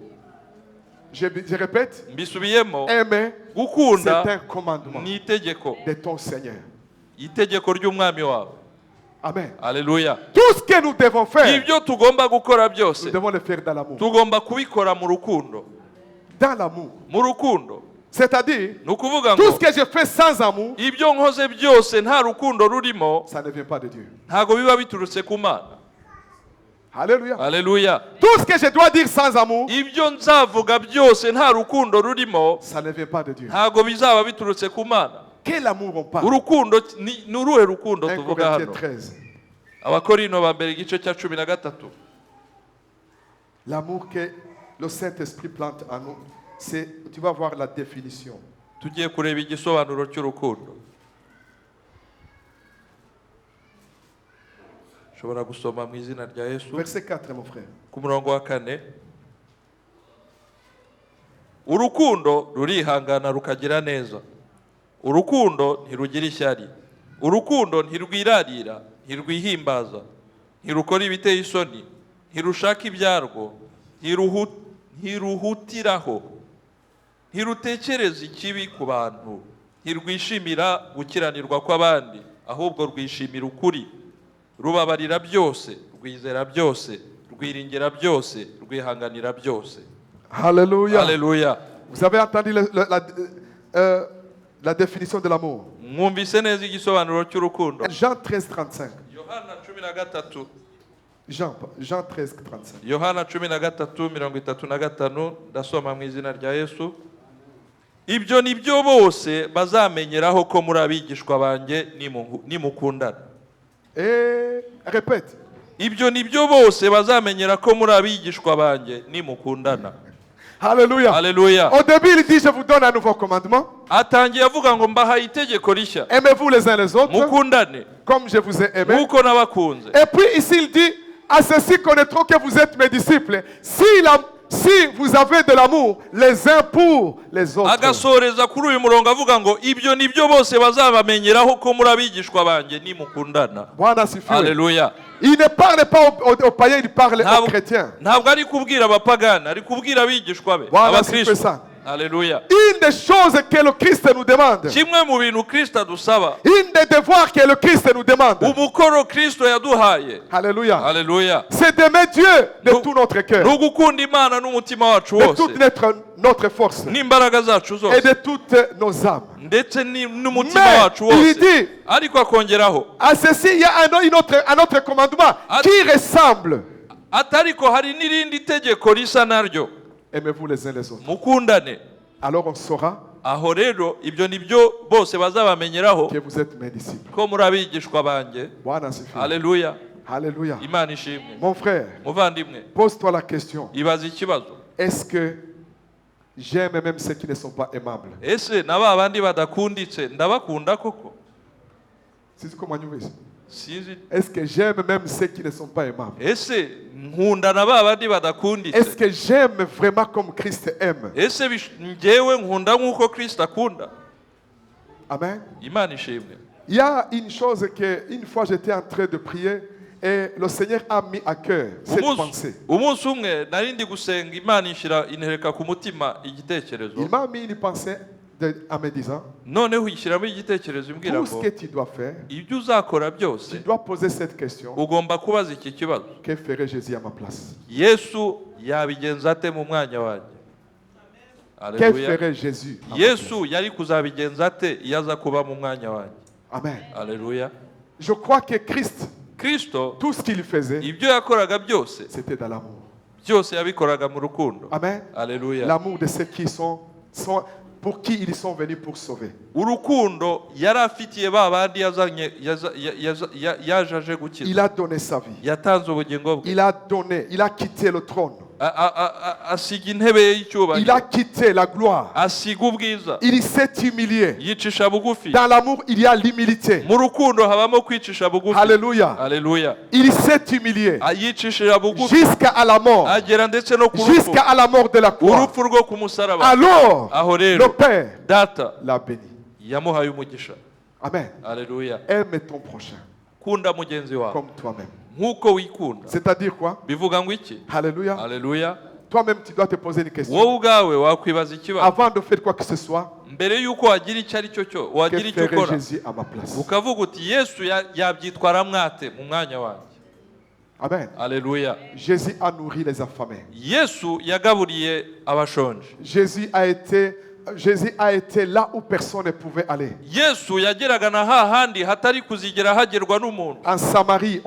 Speaker 1: Je répète,
Speaker 3: Mbisubiyemo,
Speaker 1: aimer, c'est
Speaker 3: gukunda
Speaker 1: un commandement
Speaker 3: ni itegeko,
Speaker 1: de ton Seigneur.
Speaker 3: itegeko ry'umwami wawe.
Speaker 1: Amen.
Speaker 3: Alléluia.
Speaker 1: Tout ce que nous devons faire,
Speaker 3: Ibyo tugomba gukora byose
Speaker 1: nous devons le faire dans l'amour.
Speaker 3: tugomba kubikora mu rukundo.
Speaker 1: Dans l'amour.
Speaker 3: Mu rukundo
Speaker 1: C'est-à-dire,
Speaker 3: ni ukuvuga
Speaker 1: tout
Speaker 3: ngo
Speaker 1: ce que je fais sans amour,
Speaker 3: ibyo nkoze byose nta rukundo rurimo
Speaker 1: ça ne vient pas de Dieu.
Speaker 3: ntabwo biba biturutse ku Mana.
Speaker 1: Alléluia.
Speaker 3: Alléluia.
Speaker 1: Tout ce que je dois dire sans amour,
Speaker 3: Ibyo nzavuga byose nta rukundo rurimo
Speaker 1: ça ne vient pas de Dieu.
Speaker 3: ntabwo bizaba biturutse ku Mana.
Speaker 1: Quel amour on parle?
Speaker 3: Urukundo ni uruhe rukundo
Speaker 1: 1
Speaker 3: tuvuga
Speaker 1: Corinthiens
Speaker 3: hano?
Speaker 1: 13.
Speaker 3: Abakorinto ba mbere igice cya 13.
Speaker 1: L'amour que le Saint-Esprit plante en nous, c'est, tu vas voir la définition.
Speaker 3: Tugiye kureba igisobanuro cy'urukundo. Ushobora gusoma mu izina rya Yesu
Speaker 1: Verset 4, mon frère.
Speaker 3: ku murongo wa 4. Urukundo rurihangana rukagira neza. Urukundo ntirugira ishyari. Urukundo ntirwirarira, ntirwihimbaza, ntirukora ibiteye isoni, ntirushaka ibyarwo, ntiruhutiraho, ntirutekereza ikibi ku bantu, ntirwishimira gukiranirwa kw'abandi, ahubwo rwishimira ukuri. Rubabarira byose, rwizera byose, rwiringira byose, rwihanganira byose.
Speaker 1: Alléluia.
Speaker 3: Alléluia.
Speaker 1: Vous avez entendu la définition de l'amour.
Speaker 3: Mwumvise neza igisobanuro cy'urukundo.
Speaker 1: Jean 13, 35.
Speaker 3: Yohana 13.
Speaker 1: Jean 13, 35.
Speaker 3: Yohana 13:35 ndasoma mu izina rya Yesu. Ibyo ni byo bose bazamenyeraho ko muri abigishwa banjye nimukundana.
Speaker 1: Et répète.
Speaker 3: Ibyo ni byo bose bazamenyera ko muri abigishwa banjye nimukundana.
Speaker 1: Alléluia.
Speaker 3: Haleluya.
Speaker 1: Au début, il dit, je vous donne un nouveau commandement.
Speaker 3: Atangiye avuga ngo mbahaye itegeko rishya,
Speaker 1: Aimez-vous les uns les autres,
Speaker 3: mukundane
Speaker 1: comme je vous ai aimé.
Speaker 3: nk'uko nabakunze.
Speaker 1: Et puis ici, il dit, à ceci connaîtront que vous êtes mes disciples. Si vous avez de l'amour les uns pour les autres.
Speaker 3: Agasoreza kuri uyu murongo avuga ngo ibyo nibyo bose bazabamenyeraho ko muri abigishwa banjye nimukundana.
Speaker 1: Bwana asifiwe.
Speaker 3: Haleluya.
Speaker 1: Il ne parle pas aux païens, il parle aux chrétiens.
Speaker 3: Ntabwo ari kubwira abapagani, ari kubwira abigishwa be,
Speaker 1: Bwana asifiwe
Speaker 3: abakristo.
Speaker 1: sana.
Speaker 3: Haleluya.
Speaker 1: Une des choses que le Christ nous demande,
Speaker 3: Kimwe mu bintu Kristo adusaba,
Speaker 1: une des devoirs que le Christ nous demande,
Speaker 3: umukoro Kristo yaduhaye.
Speaker 1: Alléluia,
Speaker 3: Haleluya.
Speaker 1: c'est d'aimer Dieu de tout notre cœur,
Speaker 3: Ni ugukunda Imana n'umutima wacu
Speaker 1: de
Speaker 3: wose,
Speaker 1: toute notre force
Speaker 3: n'imbaraga zacu
Speaker 1: et
Speaker 3: zose,
Speaker 1: de toutes nos âmes.
Speaker 3: ndetse n'umutima
Speaker 1: Mais
Speaker 3: wacu
Speaker 1: il
Speaker 3: wose.
Speaker 1: dit,
Speaker 3: Ariko akongeraho
Speaker 1: à ceci, il y a un autre commandement qui ressemble.
Speaker 3: atariko hari n'irindi tegeko risa naryo,
Speaker 1: Aimez-vous les uns les autres.
Speaker 3: mukundane.
Speaker 1: Alors on saura
Speaker 3: Aho rero ibyo nibyo bose bazabamenyeraho
Speaker 1: que vous êtes mes disciples.
Speaker 3: ko muri abigishwa banjye.
Speaker 1: Bwana asifiwe.
Speaker 3: Haleluya.
Speaker 1: Alléluia.
Speaker 3: Imana ishimwe.
Speaker 1: Mon frère,
Speaker 3: Muvandimwe,
Speaker 1: pose-toi la question.
Speaker 3: ibaza ikibazo,
Speaker 1: Est-ce que j'aime même ceux qui ne sont pas aimables?
Speaker 3: ese na ba bandi badakunditse ndabakunda koko?
Speaker 1: C'est comment nous voyons.
Speaker 3: Sinzi.
Speaker 1: Est-ce que j'aime même ceux qui ne sont pas aimables?
Speaker 3: Ese nkunda na ba bandi
Speaker 1: Est-ce
Speaker 3: badakunditse?
Speaker 1: que j'aime vraiment comme Christ aime?
Speaker 3: Ese njyewe nkunda nk'uko Kristo akunda?
Speaker 1: Amen.
Speaker 3: Imana ishimwe.
Speaker 1: Il y a une chose que, une fois j'étais en train de prier et le Seigneur a mis à cœur cette pensée.
Speaker 3: Umunsi umwe nari ndi gusenga, Imana ishyira intereka ku mutima igitekerezo.
Speaker 1: Il m'a mis une pensée en me disant,
Speaker 3: Noneho ishyiramo igitekerezo imbwira
Speaker 1: tout ce
Speaker 3: ngo
Speaker 1: que tu dois faire,
Speaker 3: ibyo uzakora byose
Speaker 1: tu dois poser cette question.
Speaker 3: ugomba kubaza iki kibazo:
Speaker 1: Que ferait Jésus à ma place?
Speaker 3: Yesu yabigenza ate mu mwanya wanjye?
Speaker 1: Que
Speaker 3: Haleluya.
Speaker 1: ferait Jésus à ma place?
Speaker 3: Yesu yari kuzabigenza ate iyo aza kuba mu mwanya wanjye?
Speaker 1: Amen.
Speaker 3: Haleluya.
Speaker 1: Je crois que Christ,
Speaker 3: Kristo
Speaker 1: tout ce qu'il faisait,
Speaker 3: ibyo yakoraga byose,
Speaker 1: c'était dans l'amour.
Speaker 3: byose yabikoraga mu rukundo.
Speaker 1: Amen.
Speaker 3: Haleluya.
Speaker 1: L'amour de ceux qui sont pour qui ils sont venus pour sauver.
Speaker 3: Urukundo yari afitiye ba bandi yazanye yaje aje
Speaker 1: Il
Speaker 3: gukiza.
Speaker 1: a donné sa vie.
Speaker 3: Yatanze ubugingo bwe,
Speaker 1: Il a donné, il a quitté le trône.
Speaker 3: asiga intebe ye
Speaker 1: Il a
Speaker 3: y'icyubahiro,
Speaker 1: quitté la gloire.
Speaker 3: asiga ubwiza,
Speaker 1: Il s'est humilié.
Speaker 3: yicisha bugufi.
Speaker 1: Dans l'amour, il y a l'humilité.
Speaker 3: Mu rukundo habamo kwicisha bugufi.
Speaker 1: Alléluia.
Speaker 3: Haleluya.
Speaker 1: Il s'est humilié
Speaker 3: Yicishira bugufi
Speaker 1: jusqu'à la mort.
Speaker 3: agera ndetse no ku rupfu,
Speaker 1: Jusqu'à la mort de la croix.
Speaker 3: urupfu rwo ku musaraba.
Speaker 1: Alors,
Speaker 3: Aho
Speaker 1: le
Speaker 3: rero
Speaker 1: Père
Speaker 3: data
Speaker 1: l'a béni.
Speaker 3: yamuhaye umugisha.
Speaker 1: Amen.
Speaker 3: Haleluya.
Speaker 1: Aime ton prochain
Speaker 3: Kunda mugenzi wawe
Speaker 1: comme toi-même.
Speaker 3: nk'uko wikunda.
Speaker 1: C'est-à-dire quoi?
Speaker 3: Bivuga ngo iki?
Speaker 1: Alléluia.
Speaker 3: Haleluya.
Speaker 1: Toi-même, tu dois te poser une question.
Speaker 3: Wowe ubwawe wakwibaza ikibazo
Speaker 1: Avant de faire quoi que ce soit,
Speaker 3: mbere y'uko wagira icyo ari cyo
Speaker 1: que
Speaker 3: wagira icyo
Speaker 1: ferait
Speaker 3: ukora,
Speaker 1: Jésus à ma place?
Speaker 3: ukavuga uti Yesu yabyitwara mwate mu mwanya wanjye.
Speaker 1: Amen.
Speaker 3: Haleluya.
Speaker 1: Jésus a nourri les affamés.
Speaker 3: Yesu yagaburiye abashonje.
Speaker 1: Jésus a été là où personne ne pouvait aller.
Speaker 3: Yesu yageraga na hahandi hatari kuzigera hagerwa n'umuntu.
Speaker 1: En Samarie,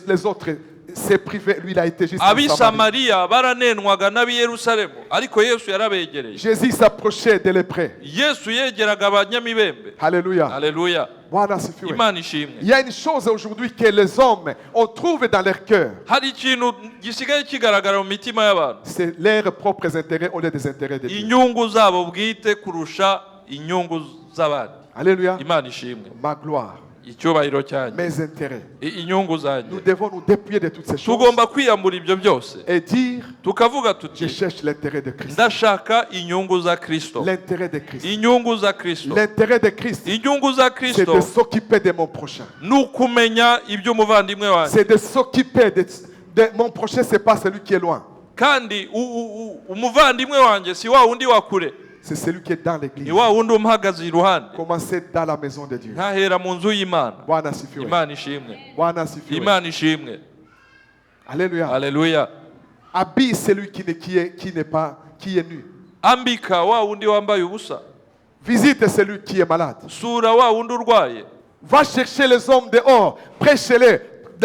Speaker 1: les autres s'est privé. Lui, il a été juste en
Speaker 3: Ab'i
Speaker 1: Samarie.
Speaker 3: Samariya baranenwaga n'ab'i Yerusalemu, ariko Yesu yarabegereye.
Speaker 1: Jésus s'approchait des lépreux.
Speaker 3: Yesu yegeraga abanyamibembe.
Speaker 1: Alléluia.
Speaker 3: Haleluya.
Speaker 1: Bwana asifiwe.
Speaker 3: Imana ishimwe.
Speaker 1: Il y a une chose aujourd'hui que les hommes ont trouvé dans leur cœur.
Speaker 3: Hari ikintu gisigaye kigaragara mu mitima y'abantu:
Speaker 1: C'est leurs propres intérêts au lieu des intérêts de Dieu.
Speaker 3: inyungu zabo bwite kurusha inyungu z'abandi.
Speaker 1: Alléluia.
Speaker 3: Imana ishimwe.
Speaker 1: Ma gloire,
Speaker 3: Icyubahiro cyanjye,
Speaker 1: mes intérêts.
Speaker 3: inyungu
Speaker 1: Nous
Speaker 3: zanjye.
Speaker 1: devons nous dépouiller de toutes ces choses
Speaker 3: Tugomba kwiyambura ibyo byose
Speaker 1: et dire,
Speaker 3: tukavuga
Speaker 1: je
Speaker 3: tuti
Speaker 1: cherche l'intérêt de Christ.
Speaker 3: ndashaka inyungu za Kristo.
Speaker 1: L'intérêt de Christ.
Speaker 3: Inyungu za Kristo.
Speaker 1: L'intérêt de Christ,
Speaker 3: Inyungu za
Speaker 1: c'est
Speaker 3: Kristo
Speaker 1: de s'occuper de mon prochain.
Speaker 3: ni ukumenya iby'umuvandimwe wanjye,
Speaker 1: C'est de s'occuper de mon prochain, c'est pas celui qui est loin.
Speaker 3: kandi umuvandimwe wanjye si wa wundi wa kure,
Speaker 1: C'est celui qui est dans
Speaker 3: ni
Speaker 1: l'église.
Speaker 3: wa wundi umuhagaze iruhande.
Speaker 1: Commencez dans la maison de Dieu.
Speaker 3: Ntahera mu nzu y'Imana.
Speaker 1: Bwana asifiwe.
Speaker 3: Imana ishimwe.
Speaker 1: Bwana asifiwe.
Speaker 3: Imana ishimwe.
Speaker 1: Alléluia.
Speaker 3: Haleluya.
Speaker 1: Habille celui qui est nu.
Speaker 3: Ambika wa wundi wambaye ubusa.
Speaker 1: Visite celui qui est malade.
Speaker 3: Sura wa wundi urwaye.
Speaker 1: Va chercher les hommes dehors. Prêchez-les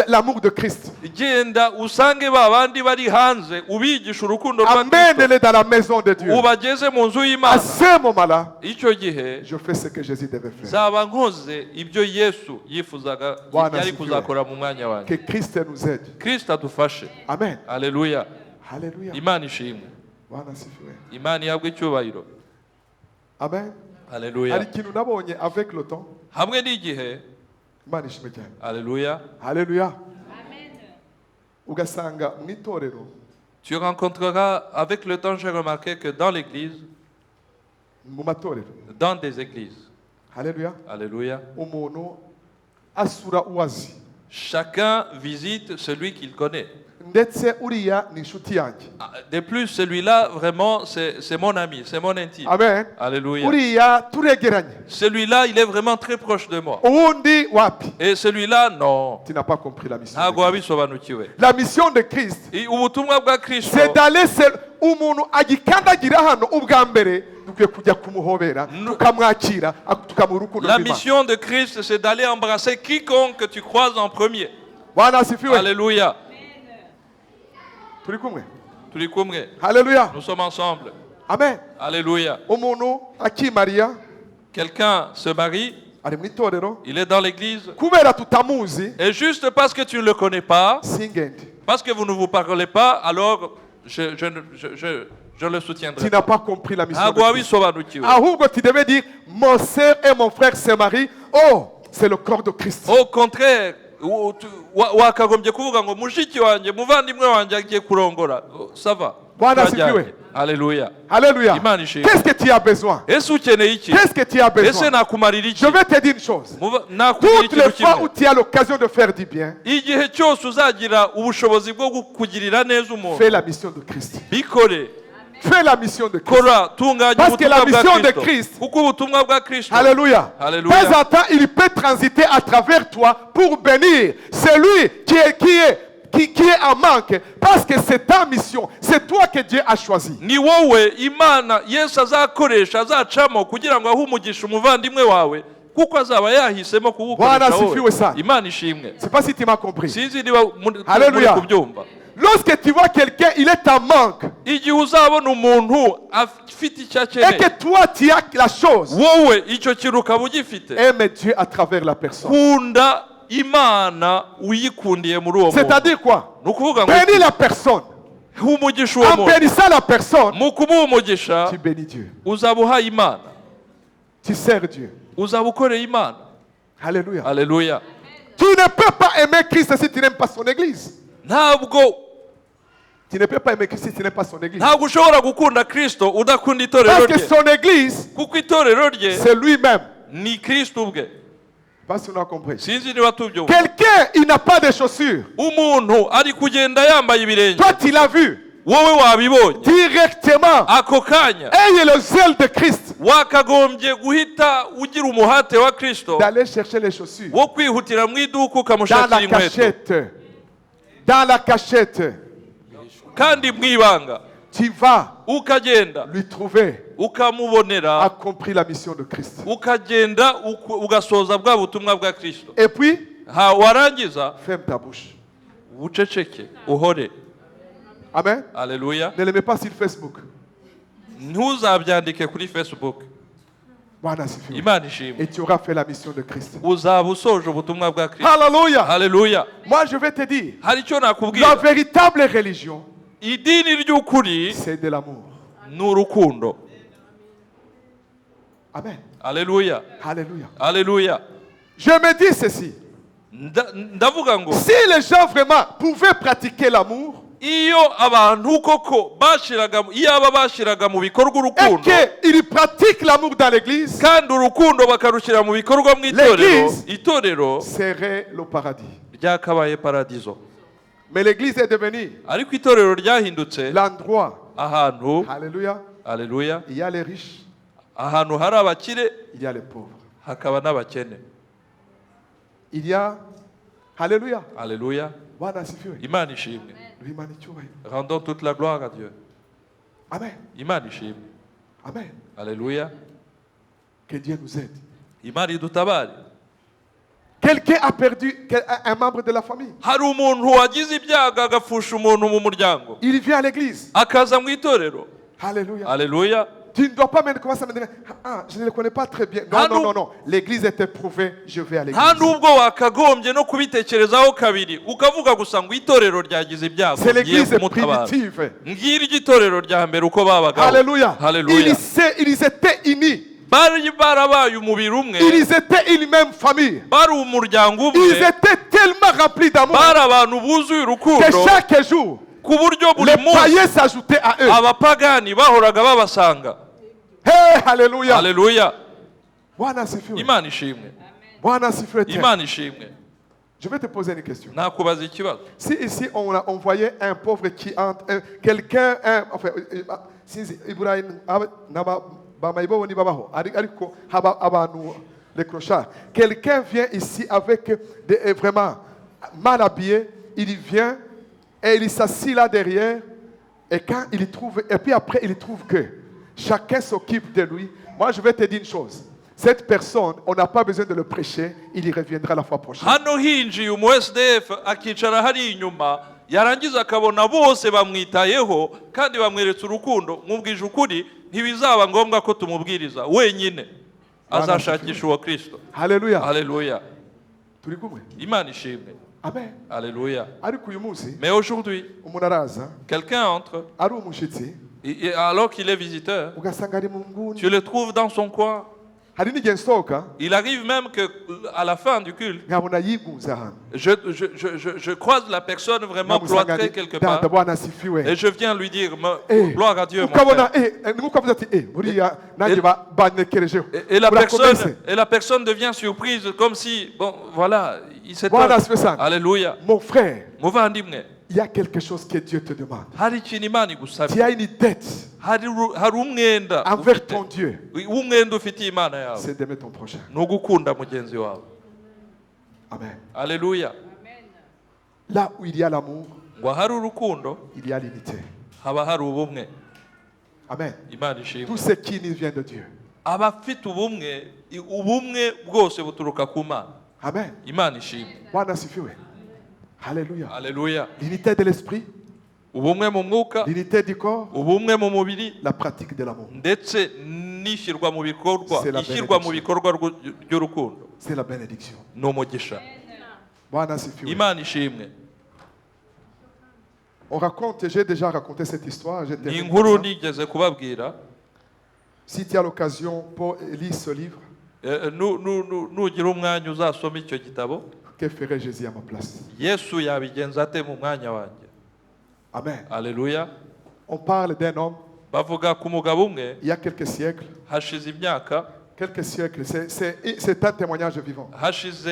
Speaker 1: l'amour de Christ.
Speaker 3: Genda usange ba bandi bari hanze, ubigisha urukundo rwa Kristo,
Speaker 1: Amène-les dans la maison de Dieu.
Speaker 3: ubageze mu nzu
Speaker 1: À
Speaker 3: y'Imana.
Speaker 1: ce moment-là,
Speaker 3: Icyo gihe
Speaker 1: je fais ce que Jésus devait faire.
Speaker 3: zaba nkoze ibyo Yesu yifuzaga
Speaker 1: Bwana
Speaker 3: yari
Speaker 1: asifiwe.
Speaker 3: kuzakora mu mwanya wanjye.
Speaker 1: Que Christ nous aide.
Speaker 3: Kristo adufashe.
Speaker 1: Amen.
Speaker 3: Haleluya.
Speaker 1: Alléluia.
Speaker 3: Imana ishimwe.
Speaker 1: Bwana asifiwe.
Speaker 3: imana ihabwe icyubahiro.
Speaker 1: Amen.
Speaker 3: Haleluya.
Speaker 1: Hari ikintu nabonye avec le temps.
Speaker 3: Hamwe n'igihe.
Speaker 1: Imana ishimwe cyane.
Speaker 3: Haleluya.
Speaker 1: Haleluya. Ugasanga mu itorero
Speaker 3: Tu rencontreras avec le temps, j'ai remarqué que dans l'église,
Speaker 1: mu matorero.
Speaker 3: dans des églises,
Speaker 1: Haleluya.
Speaker 3: alléluia,
Speaker 1: Umuntu asura uwazi.
Speaker 3: chacun visite celui qu'il connaît.
Speaker 1: Ndetse uriya ni inshuti yanjye.
Speaker 3: De plus, celui-là, vraiment, c'est mon ami, c'est mon intime.
Speaker 1: Amen.
Speaker 3: Alléluia.
Speaker 1: Uriya turegeranye.
Speaker 3: Celui-là, il est vraiment très proche de moi.
Speaker 1: Uwundi wapi?
Speaker 3: Et celui-là, non.
Speaker 1: Tu n'as pas compris la mission.
Speaker 3: Ntabwo wabisobanukiwe.
Speaker 1: La mission de Christ,
Speaker 3: Ubutumwa bwa Kristo,
Speaker 1: c'est d'aller umuntu agikandagira hano ubwa mbere dukwiye kujya kumuhobera tukamwakira tukamuha urukundo
Speaker 3: la
Speaker 1: rw'Imana.
Speaker 3: mission de Christ, c'est d'aller embrasser quiconque que tu croises en premier.
Speaker 1: Bwana asifiwe.
Speaker 3: Alléluia.
Speaker 1: Turi kumwe.
Speaker 3: Turi kumwe.
Speaker 1: Haleluya.
Speaker 3: Nous sommes ensemble.
Speaker 1: Amen.
Speaker 3: Alléluia.
Speaker 1: Umuntu akimariya
Speaker 3: Quelqu'un se marie,
Speaker 1: ari mu itorero
Speaker 3: il est dans l'église,
Speaker 1: kubera tutamuzi
Speaker 3: et juste parce que tu ne le connais pas,
Speaker 1: singende.
Speaker 3: parce que vous ne vous parlez pas, alors je le soutiendrai.
Speaker 1: Tu n'as pas compris la mission de
Speaker 3: Ntabwo
Speaker 1: Christ.
Speaker 3: wabisobanukiwe.
Speaker 1: Ahubwo tu devais dire mon sœur et mon frère se marient. Oh, c'est le corps de Christ.
Speaker 3: Au contraire, wakagombye kuvuga ngo mushiki wanjye muvandimwe wanjye agiye kurongora. Ça va.
Speaker 1: Bwana
Speaker 3: Turajyanye.
Speaker 1: asifiwe.
Speaker 3: Alléluia.
Speaker 1: Alléluia.
Speaker 3: Imana ishimwe.
Speaker 1: Qu'est-ce que tu as besoin?
Speaker 3: Ese ukeneye iki?
Speaker 1: Qu'est-ce que tu as
Speaker 3: Ese
Speaker 1: besoin?
Speaker 3: nakumarira iki?
Speaker 1: Je vais te dire une chose.
Speaker 3: Nakubwira
Speaker 1: Toutes les
Speaker 3: ikintu
Speaker 1: fois où
Speaker 3: kimwe.
Speaker 1: tu as l'occasion de faire du bien,
Speaker 3: Igihe cyose uzagira ubushobozi bwo kugirira neza umuntu,
Speaker 1: fais la mission de Christ.
Speaker 3: bikore.
Speaker 1: Fais la mission de Christ.
Speaker 3: Kora, tunganya
Speaker 1: Parce que
Speaker 3: ubutumwa
Speaker 1: la
Speaker 3: bwa
Speaker 1: mission de
Speaker 3: Kristo.
Speaker 1: Christ-
Speaker 3: Kuko ubutumwa bwa Kristo.
Speaker 1: Alléluia.
Speaker 3: Alléluia.
Speaker 1: De temps en temps, il peut transiter à travers toi pour bénir celui qui est en manque. Parce que c'est ta mission. C'est toi que Dieu a choisi.
Speaker 3: Ni wowe Imana Yesu azakoresha azacamo kugira ngo ahe umugisha umuvandimwe wawe, kuko azaba yahisemo
Speaker 1: Bwana
Speaker 3: kuwukoresha
Speaker 1: asifiwe
Speaker 3: wowe.
Speaker 1: sana.
Speaker 3: Imana ishimwe.
Speaker 1: Je ne sais pas si tu m'as compris.
Speaker 3: Sinzi niba muri
Speaker 1: Alléluia.
Speaker 3: kubyumva.
Speaker 1: Lorsque tu vois quelqu'un, il est en manque.
Speaker 3: Igihe uzabona umuntu afite icyo
Speaker 1: Et
Speaker 3: akeneye,
Speaker 1: que toi, tu as la chose.
Speaker 3: wowe icyo kintu ukaba ugifite,
Speaker 1: Aime Dieu à travers la personne.
Speaker 3: kunda Imana uyikundiye muri uwo muntu.
Speaker 1: C'est-à-dire quoi?
Speaker 3: Ni ukuvuga ngo
Speaker 1: Bénis la personne.
Speaker 3: umugisha uwo
Speaker 1: En
Speaker 3: muntu,
Speaker 1: bénissant la personne,
Speaker 3: mu kumuha umugisha
Speaker 1: tu bénis Dieu.
Speaker 3: uzaba uhaye Imana,
Speaker 1: Tu sers Dieu.
Speaker 3: uzaba ukoreye Imana.
Speaker 1: Alléluia.
Speaker 3: Alléluia.
Speaker 1: Tu ne peux pas aimer Christ si tu n'aimes pas son église.
Speaker 3: Ntabwo
Speaker 1: Tu ne peux pas aimer Christ si tu n'aimes pas son église.
Speaker 3: ntabwo ushobora gukunda Kristo udakunda itorero
Speaker 1: Parce que
Speaker 3: rye,
Speaker 1: son église,
Speaker 3: kuko itorero rye
Speaker 1: c'est lui-même.
Speaker 3: ni Kristo ubwe.
Speaker 1: Pas si on a compris.
Speaker 3: Sinzi niba tubyumva.
Speaker 1: Quelqu'un, il n'a pas de chaussures.
Speaker 3: Umuntu ari kugenda yambaye ibirenge,
Speaker 1: Toi, tu l'as vu.
Speaker 3: wowe wabibonye
Speaker 1: Directement.
Speaker 3: ako kanya,
Speaker 1: Ayez le zèle de Christ.
Speaker 3: wakagombye guhita ugira umuhate wa Kristo
Speaker 1: D'aller chercher les chaussures.
Speaker 3: wo kwihutira mu iduka
Speaker 1: Dans
Speaker 3: ukamushakira
Speaker 1: la
Speaker 3: inkweto,
Speaker 1: cachette. Dans la cachette.
Speaker 3: kandi mu ibanga
Speaker 1: Tu vas
Speaker 3: ukagenda
Speaker 1: lui trouver. A
Speaker 3: ukamubonera,
Speaker 1: compris la mission de Christ.
Speaker 3: ukagenda ugasoza bwa butumwa bwa Kristo.
Speaker 1: Et puis,
Speaker 3: Warangiza
Speaker 1: ferme ta bouche.
Speaker 3: uceceke uhore.
Speaker 1: Amen.
Speaker 3: Alléluia.
Speaker 1: Ne le mets pas sur Facebook.
Speaker 3: Ntuzabyandike kuri Facebook.
Speaker 1: Bwana asifiwe.
Speaker 3: Imana ishimwe.
Speaker 1: Et tu auras fait la mission de Christ.
Speaker 3: Uzaba usoje ubutumwa bwa Kristo.
Speaker 1: Alléluia.
Speaker 3: Alléluia.
Speaker 1: Moi, je vais te dire,
Speaker 3: Hari icyo
Speaker 1: la
Speaker 3: nakubwira.
Speaker 1: véritable religion,
Speaker 3: Idini ry'ukuri
Speaker 1: c'est de l'amour.
Speaker 3: ni urukundo.
Speaker 1: Amen.
Speaker 3: Alléluia.
Speaker 1: Alléluia.
Speaker 3: Alléluia.
Speaker 1: Je me dis ceci.
Speaker 3: Ndavuga ngo
Speaker 1: Si les gens vraiment pouvaient pratiquer l'amour
Speaker 3: iyo abantu koko iyaba bashiraga mu bikorwa
Speaker 1: et
Speaker 3: urukundo,
Speaker 1: qu'ils pratiquent l'amour dans l'église,
Speaker 3: kandi urukundo bakarushyira mu bikorwa mu itorero, itorero
Speaker 1: serait le paradis.
Speaker 3: ryakabaye paradizo.
Speaker 1: Mais l'église est devenue
Speaker 3: Ariko itorero ryahindutse
Speaker 1: l'endroit.
Speaker 3: ahantu,
Speaker 1: Alléluia.
Speaker 3: Alléluia,
Speaker 1: Il y a les riches,
Speaker 3: ahantu hari abakire
Speaker 1: il y a les pauvres.
Speaker 3: hakaba n'abakene.
Speaker 1: Il y a, Alléluia.
Speaker 3: Alléluia.
Speaker 1: Bwana asifiwe.
Speaker 3: Imana ishimwe.
Speaker 1: Imana icyubahiro.
Speaker 3: Rendons toute la gloire à Dieu.
Speaker 1: Amen.
Speaker 3: Imana ishimwe.
Speaker 1: Amen.
Speaker 3: Alléluia.
Speaker 1: Que Dieu nous aide.
Speaker 3: Imana idutabare.
Speaker 1: Quelqu'un a perdu un membre de la famille.
Speaker 3: Hari umuntu wagize ibyago agapfusha umuntu mu muryango,
Speaker 1: Il vient à l'église.
Speaker 3: akaza mu itorero.
Speaker 1: Alléluia.
Speaker 3: Alléluia.
Speaker 1: Tu ne dois pas même commencer à me dire, je ne le connais pas très bien. Non,
Speaker 3: Ah,
Speaker 1: non,
Speaker 3: non.
Speaker 1: non, non. L'église est éprouvée, je vais à l'église.
Speaker 3: nta nubwo wakagombye no kubitekerezaho kabiri ukavuga gusa ngo itorero ryagize ibyago
Speaker 1: C'est
Speaker 3: ngiye
Speaker 1: l'église
Speaker 3: kumutabara
Speaker 1: primitive.
Speaker 3: ngiri igitorero rya mbere uko babagaho
Speaker 1: Alléluia.
Speaker 3: Haleluya.
Speaker 1: Ils étaient unis.
Speaker 3: bari barabaye umubiri umwe
Speaker 1: Ils étaient une même famille.
Speaker 3: bari umuryango
Speaker 1: Ils
Speaker 3: umwe
Speaker 1: étaient tellement remplis d'amour
Speaker 3: bari abantu buzuye
Speaker 1: que
Speaker 3: urukundo
Speaker 1: chaque jour,
Speaker 3: ku buryo buri
Speaker 1: les
Speaker 3: munsi
Speaker 1: païens s'ajoutaient à eux.
Speaker 3: abapagani bahoraga babasanga
Speaker 1: Hey, Alléluia.
Speaker 3: haleluya
Speaker 1: Bwana asifiwe.
Speaker 3: imana ishimwe
Speaker 1: Bwana asifiwe tena.
Speaker 3: imana ishimwe
Speaker 1: Je vais te poser une question.
Speaker 3: nakubaza ikibazo
Speaker 1: Si ici on voyait un pauvre qui entre, quelqu'un, enfin, sinzi Ibrahim, bamayibo ni babaho, ariko haba abantu les clochards. Quelqu'un vient ici avec vraiment mal habillé, il vient et il s'assit là derrière et quand il trouve, et puis après il trouve que chacun s'occupe de lui. Moi je vais te dire une chose. Cette personne, on n'a pas besoin de le prêcher, il y reviendra la fois prochaine.
Speaker 3: hano hinjiye umu SDF akicara hari inyuma yarangiza akabona bose bamwitayeho kandi bamweretse urukundo mubwije ukuri ntibizaba ngombwa ko tumubwiriza wenyine azashakisha uwo Kristo
Speaker 1: Haleluya.
Speaker 3: haleluya
Speaker 1: Turi kumwe.
Speaker 3: imana ishimwe
Speaker 1: Amen.
Speaker 3: haleluya
Speaker 1: Ariko uyu munsi
Speaker 3: mais aujourd'hui
Speaker 1: umuntu araza
Speaker 3: quelqu'un entre
Speaker 1: ari umushitsi
Speaker 3: et alors qu'il est visiteur
Speaker 1: ugasanga ari mu nguni.
Speaker 3: tu le trouves dans son coin
Speaker 1: Hari n'igihe nsohoka
Speaker 3: il arrive même que à la fin du culte
Speaker 1: nkabona yigunze ahantu.
Speaker 3: je croise la personne vraiment
Speaker 1: Nkamusanga
Speaker 3: cloîtrée
Speaker 1: ari,
Speaker 3: quelque
Speaker 1: Data
Speaker 3: part
Speaker 1: Bwana asifiwe.
Speaker 3: et je viens lui dire
Speaker 1: Eh,
Speaker 3: gloire à Dieu mon
Speaker 1: ukabona
Speaker 3: frère.
Speaker 1: nuko avuze ati buriya nanjye banekerejeho.
Speaker 3: Et la
Speaker 1: Urakomeze.
Speaker 3: personne devient surprise comme si, bon, voilà, il s'est
Speaker 1: Bwana asifiwe sana.
Speaker 3: Alléluia.
Speaker 1: Mon frère,
Speaker 3: Muvandimwe,
Speaker 1: il y a quelque chose que Dieu te demande.
Speaker 3: hari ikintu Imana
Speaker 1: Tu
Speaker 3: igusabye.
Speaker 1: as une dette
Speaker 3: Hari umwenda
Speaker 1: envers
Speaker 3: ufite.
Speaker 1: ton Dieu.
Speaker 3: Umwenda ufitiye Imana yawe.
Speaker 1: C'est d'aimer ton prochain.
Speaker 3: Ni ugukunda mugenzi wawe.
Speaker 1: Amen.
Speaker 3: Alléluia.
Speaker 1: Là où il y a l'amour,
Speaker 3: Ngo hari urukundo,
Speaker 1: il y a l'unité.
Speaker 3: haba hari ubumwe.
Speaker 1: Amen.
Speaker 3: Imana ishimwe.
Speaker 1: Tout ce qui nous vient de Dieu.
Speaker 3: Abafite ubumwe bwose buturuka ku Mana.
Speaker 1: Amen.
Speaker 3: Imana ishimwe.
Speaker 1: Bwana asifiwe. Alléluia.
Speaker 3: Alléluia.
Speaker 1: L'unité de l'esprit,
Speaker 3: Ubumwe mu mwuka,
Speaker 1: l'unité du corps,
Speaker 3: ubumwe mu mubiri,
Speaker 1: la pratique de l'amour.
Speaker 3: ndetse n'ishyirwa mu bikorwa
Speaker 1: C'est la
Speaker 3: ishyirwa mu
Speaker 1: bénédiction.
Speaker 3: bikorwa ry'urukundo
Speaker 1: C'est la bénédiction.
Speaker 3: ni umugisha
Speaker 1: Bwana asifiwe.
Speaker 3: imana ishimwe
Speaker 1: On raconte, j'ai déjà raconté cette histoire. Je
Speaker 3: ni
Speaker 1: termine
Speaker 3: inkuru
Speaker 1: par ça.
Speaker 3: nigeze kubabwira
Speaker 1: Si tu as l'occasion, lis ce livre.
Speaker 3: nugira umwanya uzasoma icyo gitabo
Speaker 1: Que ferait Jésus à ma place?
Speaker 3: yesu yabigenza ate mu mwanya wanjye
Speaker 1: Amen.
Speaker 3: aleluya
Speaker 1: On parle d'un homme,
Speaker 3: bavuga ku mugabo umwe
Speaker 1: il y a quelques siècles.
Speaker 3: hashize imyaka
Speaker 1: Quelques siècles. C'est un témoignage vivant.
Speaker 3: hashize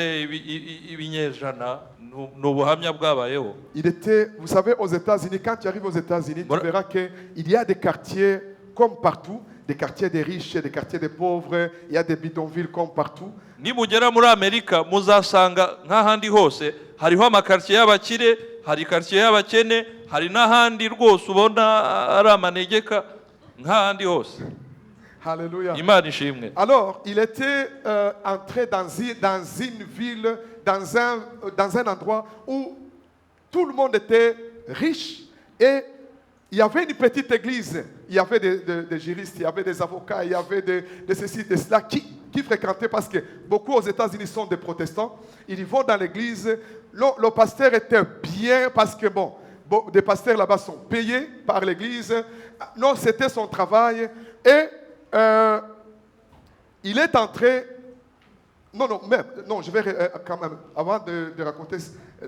Speaker 3: ibinyejana ni ubuhamya bwabayeho
Speaker 1: Il était, vous savez, aux États-Unis, quand tu arrives aux États-Unis, tu
Speaker 3: Voilà.
Speaker 1: verras qu'il y a des quartiers comme partout, des quartiers des riches, des quartiers des pauvres, il y a des bidonvilles comme partout.
Speaker 3: nimugera muri amerika muzasanga nk'ahandi hose hariho amakartiye y'abakire hari quartier y'abakene hari n'ahandi rwose ubona ari amanegeka nk'ahandi hose
Speaker 1: Alléluia.
Speaker 3: imana ishimwe
Speaker 1: Alors, il était entré dans une ville, dans un endroit où tout le monde était riche et il y avait une petite église. Il y avait des juristes, il y avait des avocats, il y avait de ceci, de cela qui fréquentaient parce que beaucoup aux États-Unis sont des protestants. Ils vont dans l'église. Le pasteur était bien parce que, bon, des pasteurs là-bas sont payés par l'église. Non, c'était son travail. Et il est entré. Non, je vais quand même, avant de raconter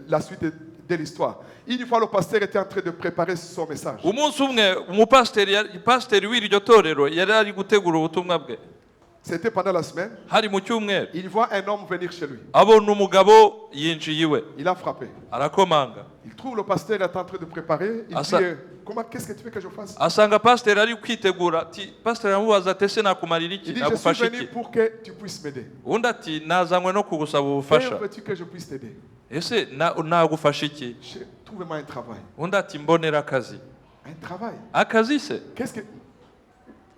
Speaker 1: la suite de l'histoire. Une fois, le pasteur était en train de préparer son message.
Speaker 3: umunsi umwe pasiteri w'iryo torero yari ari gutegura ubutumwa bwe
Speaker 1: C'était pendant la semaine.
Speaker 3: hari mu cyumweru
Speaker 1: Il voit un homme venir chez lui.
Speaker 3: abona umugabo yinjiye iwe
Speaker 1: Il a frappé.
Speaker 3: arakomanga
Speaker 1: Il trouve le pasteur est en train de préparer. Il
Speaker 3: Ah,
Speaker 1: dit,
Speaker 3: ça-
Speaker 1: qu'est-ce que tu veux que je fasse?
Speaker 3: asanga pasiteri ari kwitegura ati pasiteri aramubaza ati ese nakumarira iki
Speaker 1: Il dit, je suis
Speaker 3: nagufasha
Speaker 1: venu
Speaker 3: iki
Speaker 1: pour que tu puisses m'aider.
Speaker 3: undi ati nazanywe no kugusaba
Speaker 1: Que
Speaker 3: ubufasha
Speaker 1: veux-tu que je puisse t'aider?
Speaker 3: ese nagufasha iki
Speaker 1: Trouve-moi un travail.
Speaker 3: undi ati mbonera akazi
Speaker 1: Un travail.
Speaker 3: akazi se
Speaker 1: Qu'est-ce que...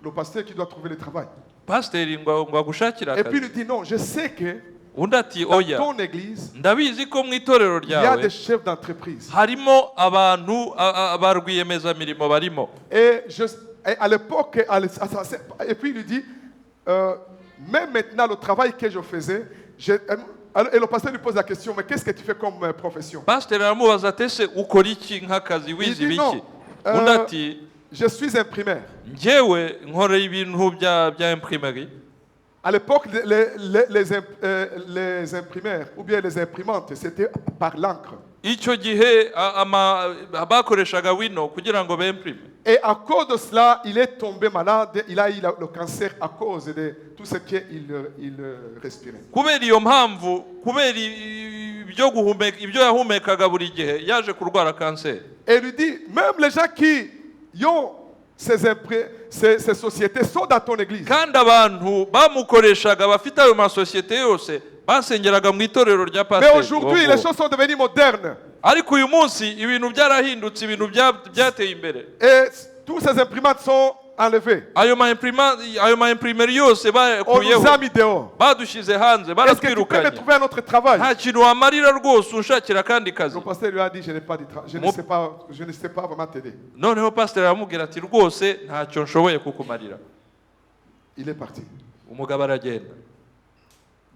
Speaker 1: Le pasteur qui doit trouver le travail.
Speaker 3: pasiteri ngo agushakire
Speaker 1: Et puis il
Speaker 3: akazi
Speaker 1: dit, non, je sais que
Speaker 3: undi ati
Speaker 1: dans
Speaker 3: oya
Speaker 1: ton église,
Speaker 3: ndabizi ko mu itorero
Speaker 1: il y a
Speaker 3: ryawe
Speaker 1: des chefs d'entreprise.
Speaker 3: harimo abantu ba rwiyemezamirimo barimo
Speaker 1: Et Et à l'époque, et puis il lui dit, même maintenant, le travail que je faisais, et le pasteur lui pose la question, mais qu'est-ce que tu fais comme profession?
Speaker 3: pasiteri aramubaza ati ese ukora iki nk'akazi
Speaker 1: Il
Speaker 3: wize
Speaker 1: dit
Speaker 3: ibiki
Speaker 1: non,
Speaker 3: undi ati
Speaker 1: je suis imprimaire.
Speaker 3: njyewe nkorera ibintu bya imprimerie.
Speaker 1: À l'époque, les imprimeurs ou bien les imprimantes, c'était par l'encre.
Speaker 3: icyo gihe bakoreshaga wino kugira ngo bemprime.
Speaker 1: Et à cause de cela, il est tombé malade, il a eu le cancer à cause de tout ce qu'il respirait.
Speaker 3: kubera iyo mpamvu, kubera ibyo yahumekaga buri gihe, yaje kurwara kanseri.
Speaker 1: Et il lui dit, même les gens qui ont ces sociétés sont dans ton église.
Speaker 3: kandi abantu bamukoreshaga bafite ayo masosiyete yose basengeraga mu itorero rya
Speaker 1: Mais
Speaker 3: pasiteri.
Speaker 1: aujourd'hui, les choses sont devenues modernes.
Speaker 3: ariko uyu munsi ibintu byarahindutse, ibintu byateye imbere.
Speaker 1: Et tous ces imprimantes sont enlevées.
Speaker 3: ayo ma imprimeri yose
Speaker 1: On nous a mis dehors.
Speaker 3: badushyize hanze,
Speaker 1: Est-ce que tu peux me
Speaker 3: baratwirukanye.
Speaker 1: trouver un autre travail?
Speaker 3: nta kintu wamarira rwose unshakira akandi kazi.
Speaker 1: Le pasteur lui a dit, je n'ai pas de travail. Je ne sais pas vraiment t'aider.
Speaker 3: noneho pasiteri aramubwira ati rwose ntacyo nshoboye kukumarira.
Speaker 1: Il est parti.
Speaker 3: umugabo aragenda.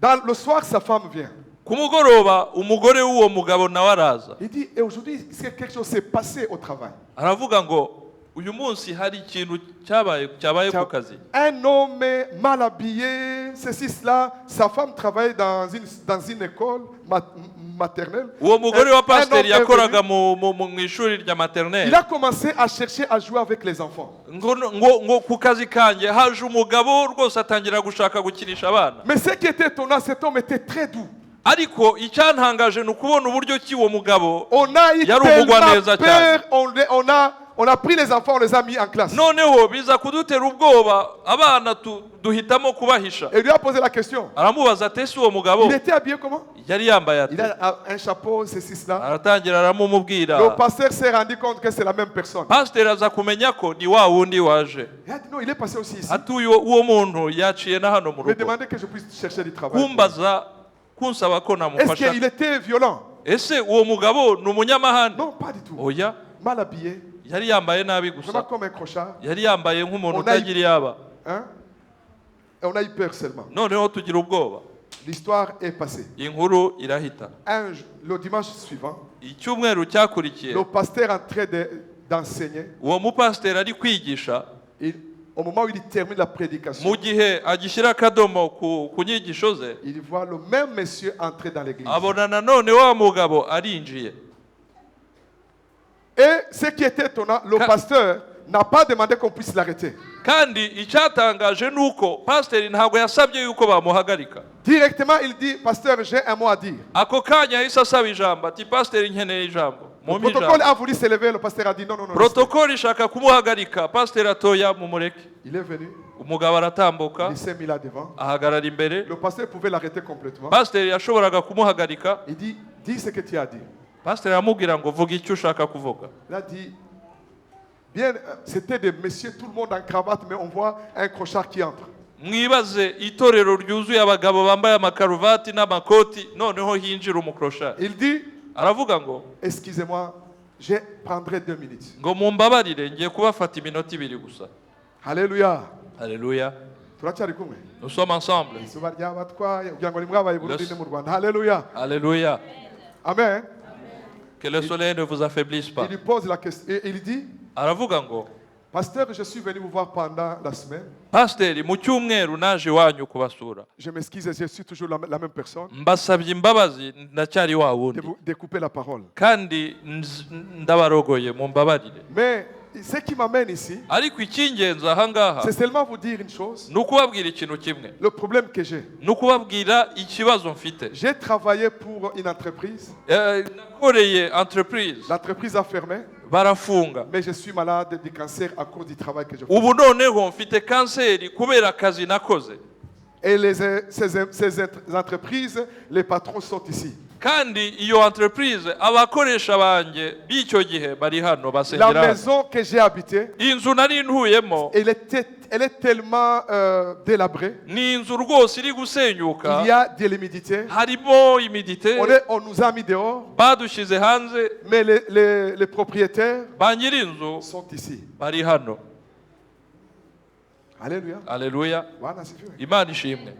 Speaker 1: Dans le soir, sa femme vient.
Speaker 3: ku mugoroba umugore w'uwo mugabo nawe araza,
Speaker 1: Il dit, et aujourd'hui, quelque chose s'est passé au travail.
Speaker 3: aravuga ngo uyu munsi hari ikintu cyabaye ku kazi.
Speaker 1: Un homme mal habillé, ceci, cela. Sa femme travaille dans une école maternelle.
Speaker 3: uwo mugore wa
Speaker 1: Un
Speaker 3: pasiteri
Speaker 1: homme est
Speaker 3: yakoraga
Speaker 1: venu.
Speaker 3: mu ishuri rya
Speaker 1: Il
Speaker 3: maternelle.
Speaker 1: a commencé à chercher à jouer avec les enfants.
Speaker 3: ngo ku kazi kanjye haje umugabo rwose atangira gushaka gukinisha abana.
Speaker 1: Mais ce qui était étonnant, cet homme était très doux.
Speaker 3: ariko icyantangaje ni ukubona uburyo ki uwo mugabo
Speaker 1: On a eu
Speaker 3: Yari
Speaker 1: tellement
Speaker 3: umugwaneza
Speaker 1: peur, on a pris les enfants, on les a mis en classe.
Speaker 3: noneho biza kudutera ubwoba, abana duhitamo kubahisha.
Speaker 1: Et lui a posé la question.
Speaker 3: aramubaza ati ese uwo mugabo
Speaker 1: Il était habillé comment?
Speaker 3: yari yambaye ati?
Speaker 1: Il a un chapeau, ceci, cela.
Speaker 3: aratangira aramumubwira.
Speaker 1: Le pasteur s'est rendu compte que c'est la même personne.
Speaker 3: pasiteri aza kumenya ko ni wa wundi waje.
Speaker 1: Il a dit non, il est passé aussi ici.
Speaker 3: ati uwo muntu yaciye na hano mu
Speaker 1: Il me
Speaker 3: rugo
Speaker 1: demandait que je puisse chercher du travail.
Speaker 3: kumbaza kunsaba ko
Speaker 1: Est-ce
Speaker 3: namufasha.
Speaker 1: qu'il était violent?
Speaker 3: ese uwo mugabo ni umunyamahane?
Speaker 1: Non, pas du tout.
Speaker 3: oya,
Speaker 1: Mal habillé,
Speaker 3: yari yambaye nabi
Speaker 1: vraiment
Speaker 3: gusa,
Speaker 1: comme un crochat.
Speaker 3: yari yambaye nk'umuntu
Speaker 1: On a-
Speaker 3: utagira iyaba.
Speaker 1: Hein? Et on a eu peur seulement.
Speaker 3: noneho tugira ubwoba.
Speaker 1: L'histoire est passée.
Speaker 3: inkuru irahita.
Speaker 1: Le dimanche suivant,
Speaker 3: icyumweru cyakurikiye,
Speaker 1: le pasteur en train d'enseigner.
Speaker 3: uwo mupasiteri ari kwigisha,
Speaker 1: Au moment où il termine la prédication,
Speaker 3: mu gihe agishyira akadomo ku nyigisho ze,
Speaker 1: il voit le même monsieur entrer dans l'église.
Speaker 3: abona nanone wa mugabo arinjiye.
Speaker 1: Et ce qui était étonnant, le pasteur n'a pas demandé qu'on puisse l'arrêter.
Speaker 3: kandi icyatangaje ni uko pasiteri ntabwo yasabye yuko bamuhagarika.
Speaker 1: Directement, il dit, pasteur, j'ai un mot à dire.
Speaker 3: ako kanya yahise asaba ijambo ati pasiteri nkeneye ijambo.
Speaker 1: Le
Speaker 3: mumpe
Speaker 1: protocole
Speaker 3: ijambo.
Speaker 1: a voulu s'élever, le pasteur a dit non, non, non.
Speaker 3: protokoli ishaka kumuhagarika, pasiteri atoya mumureke.
Speaker 1: Il est venu,
Speaker 3: umugabo aratambuka
Speaker 1: il s'est mis là devant.
Speaker 3: ahagarara imbere.
Speaker 1: Le pasteur pouvait l'arrêter complètement.
Speaker 3: pasiteri yashoboraga kumuhagarika.
Speaker 1: Il dit, dis ce que tu as dit.
Speaker 3: pasiteri aramubwira ngo vuga icyo ushaka kuvuga.
Speaker 1: Il a dit, bien, c'était des messieurs, tout le monde en cravate, mais on voit un crochat qui entre.
Speaker 3: mwibaze itorero ryuzuye abagabo bambaye amakaruvati n'amakoti, noneho hinjira umukroshari.
Speaker 1: Il dit,
Speaker 3: aravuga ngo
Speaker 1: excusez-moi, je prendrai 2 minutes.
Speaker 3: ngo mumbabarire ngiye kubafata iminota 2 gusa.
Speaker 1: Alléluia.
Speaker 3: Alléluia.
Speaker 1: Turacyari kumwe.
Speaker 3: Nous sommes ensemble.
Speaker 1: Izuba ryabatwaye kugira ngo nimwabaye Burundi no mu Rwanda. Alléluia.
Speaker 3: Alléluia.
Speaker 1: Amen.
Speaker 3: Que le soleil ne vous affaiblisse pas.
Speaker 1: Il lui pose la question et il dit,
Speaker 3: aravuga ngo
Speaker 1: pasteur, je suis venu vous voir pendant la semaine.
Speaker 3: pasiteri mu cyumweru naje iwanyu kubasura.
Speaker 1: Je m'excuse, je suis toujours la même personne.
Speaker 3: mbasabye imbabazi, ndacyari wa
Speaker 1: De
Speaker 3: wundi
Speaker 1: vous découper la parole.
Speaker 3: kandi ndabarogoye mumbabarire.
Speaker 1: Mais ce qui m'amène ici,
Speaker 3: ariko icy'ingenzi aha ngaha
Speaker 1: c'est seulement vous dire une chose.
Speaker 3: ni ukubabwira ikintu kimwe,
Speaker 1: Le problème que j'ai.
Speaker 3: ni ukubabwira ikibazo mfite.
Speaker 1: J'ai travaillé pour une entreprise.
Speaker 3: nakoreye entreprise,
Speaker 1: L'entreprise a fermé,
Speaker 3: barafunga.
Speaker 1: mais je suis malade du cancer à cause du travail que je fais.
Speaker 3: ubu noneho mfite kanseri kubera akazi nakoze.
Speaker 1: Et ces entreprises, les patrons sont ici.
Speaker 3: kandi iyo entreprise abakoresha banjye b'icyo gihe bari hano
Speaker 1: La
Speaker 3: basengera hano.
Speaker 1: maison que j'ai habitée,
Speaker 3: inzu nari ntuyemo
Speaker 1: elle est tellement délabrée.
Speaker 3: ni inzu rwose iri
Speaker 1: Il y
Speaker 3: gusenyuka,
Speaker 1: a de l'humidité.
Speaker 3: harimo imidite,
Speaker 1: On nous a mis dehors,
Speaker 3: badushyize hanze.
Speaker 1: mais les propriétaires
Speaker 3: ba nyir'inzu
Speaker 1: sont ici.
Speaker 3: bari hano.
Speaker 1: Alléluia.
Speaker 3: aleluya
Speaker 1: Bwana asifiwe.
Speaker 3: imana ishimwe.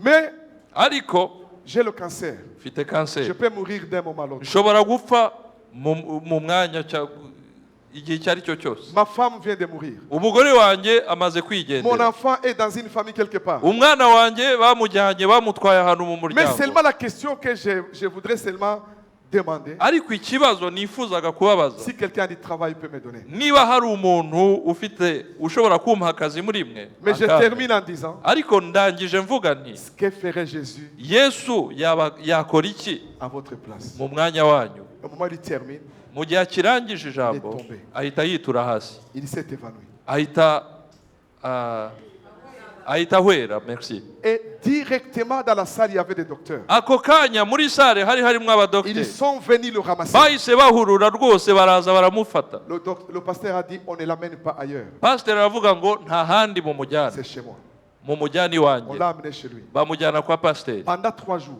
Speaker 1: Mais
Speaker 3: ariko
Speaker 1: j'ai le cancer.
Speaker 3: mfite
Speaker 1: Je
Speaker 3: kanseri,
Speaker 1: peux mourir d'un moment à l'autre.
Speaker 3: nshobora gupfa mu mwanya igihe icyo ari cyo cyose.
Speaker 1: Ma femme vient de mourir.
Speaker 3: umugore wanjye amaze
Speaker 1: Mon
Speaker 3: kwigendera,
Speaker 1: enfant est dans une famille quelque part.
Speaker 3: umwana wanjye bamujyanye bamutwaye ahantu mu
Speaker 1: Mais
Speaker 3: muryango.
Speaker 1: seulement la question que je voudrais seulement demander,
Speaker 3: ariko ikibazo nifuzaga kubabaza,
Speaker 1: si quelqu'un a du travail peut me donner.
Speaker 3: niba hari umuntu ushobora kumpa akazi muri mwe.
Speaker 1: Mais je termine en disant,
Speaker 3: ariko ndangije mvuga nti,
Speaker 1: que ferait Jésus
Speaker 3: yesu yakora iki
Speaker 1: à votre place?
Speaker 3: mu mwanya wanyu?
Speaker 1: Au moment où il termine,
Speaker 3: mu gihe akirangije ijambo ahita yitura hasi,
Speaker 1: il s'est évanoui.
Speaker 3: ahita ahwera. Merci.
Speaker 1: Et directement dans la salle, il y avait des docteurs.
Speaker 3: ako kanya muri sare hari harimo
Speaker 1: Ils
Speaker 3: abadogiteri,
Speaker 1: sont venus le ramasser.
Speaker 3: bahise bahurura rwose baraza baramufata.
Speaker 1: Le pasteur a dit, on ne l'amène pas ailleurs.
Speaker 3: pasiteri aravuga ngo nta handi mumujyana,
Speaker 1: C'est chez moi.
Speaker 3: mumujyane
Speaker 1: On
Speaker 3: iwanjye.
Speaker 1: l'a amené chez lui.
Speaker 3: bamujyana kwa pasiteri,
Speaker 1: Pendant 3 jours,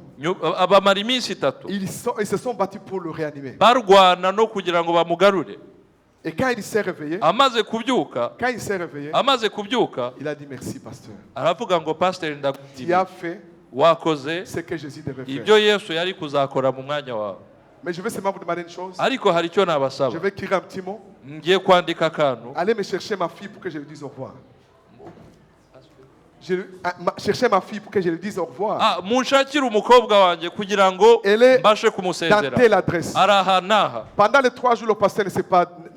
Speaker 3: bamara iminsi 3
Speaker 1: ils se sont battus pour le réanimer.
Speaker 3: barwana no kugira ngo bamugarure.
Speaker 1: Et quand il s'est réveillé,
Speaker 3: amaze kubyuka
Speaker 1: il a dit merci, pasteur.
Speaker 3: aravuga ngo pasiteri,
Speaker 1: Tu
Speaker 3: ndagushimiye,
Speaker 1: as fait
Speaker 3: wakoze
Speaker 1: ce que Jésus devait
Speaker 3: ibyo
Speaker 1: faire.
Speaker 3: yesu yari kuzakora mu mwanya wawe.
Speaker 1: Mais je vais seulement vous demander une chose.
Speaker 3: ariko hari icyo
Speaker 1: Je
Speaker 3: nabasaba,
Speaker 1: vais écrire un petit mot.
Speaker 3: ngiye kwandika akantu.
Speaker 1: Allez me chercher ma fille pour que je lui dise au revoir. Cherchez ma fille pour que je lui dise au revoir.
Speaker 3: munshakire umukobwa wanjye kugira ngo
Speaker 1: Elle est
Speaker 3: mbashe
Speaker 1: dans
Speaker 3: kumusezera.
Speaker 1: telle adresse.
Speaker 3: ari aha n'aha.
Speaker 1: Pendant les 3 jours, le pasteur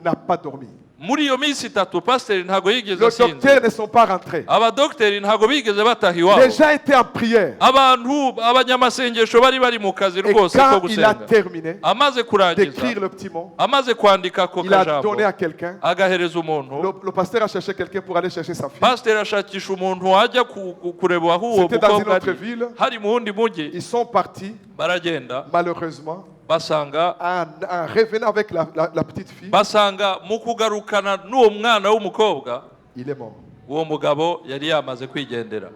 Speaker 1: n'a pas dormi.
Speaker 3: muri iyo minsi 3 pasiteri ntabwo yigeze
Speaker 1: Les docteurs
Speaker 3: asinzira,
Speaker 1: ne sont pas rentrés.
Speaker 3: abadogiteri ntabwo bigeze bataha iwabo,
Speaker 1: Les gens étaient en prière.
Speaker 3: abanyamasengesho bari mu kazi
Speaker 1: Et
Speaker 3: rwose ko
Speaker 1: quand il a
Speaker 3: gusenga.
Speaker 1: terminé
Speaker 3: amaze kurangiza,
Speaker 1: d'écrire le petit mot,
Speaker 3: amaze kwandika ako
Speaker 1: il a
Speaker 3: kajambo,
Speaker 1: donné à quelqu'un.
Speaker 3: agahereza umuntu.
Speaker 1: Le pasteur a cherché quelqu'un pour aller chercher sa fille.
Speaker 3: pasiteri ashakisha umuntu wajya kureba aho uwo
Speaker 1: C'était dans une
Speaker 3: mukobwa
Speaker 1: autre
Speaker 3: ari,
Speaker 1: ville.
Speaker 3: hari mu wundi mujyi.
Speaker 1: Ils sont partis,
Speaker 3: baragenda
Speaker 1: malheureusement,
Speaker 3: basanga
Speaker 1: en revenant avec la petite fille,
Speaker 3: basanga mu kugarukana n'uwo mwana w'umukobwa,
Speaker 1: il est mort.
Speaker 3: uwo mugabo yari yamaze kwigendera.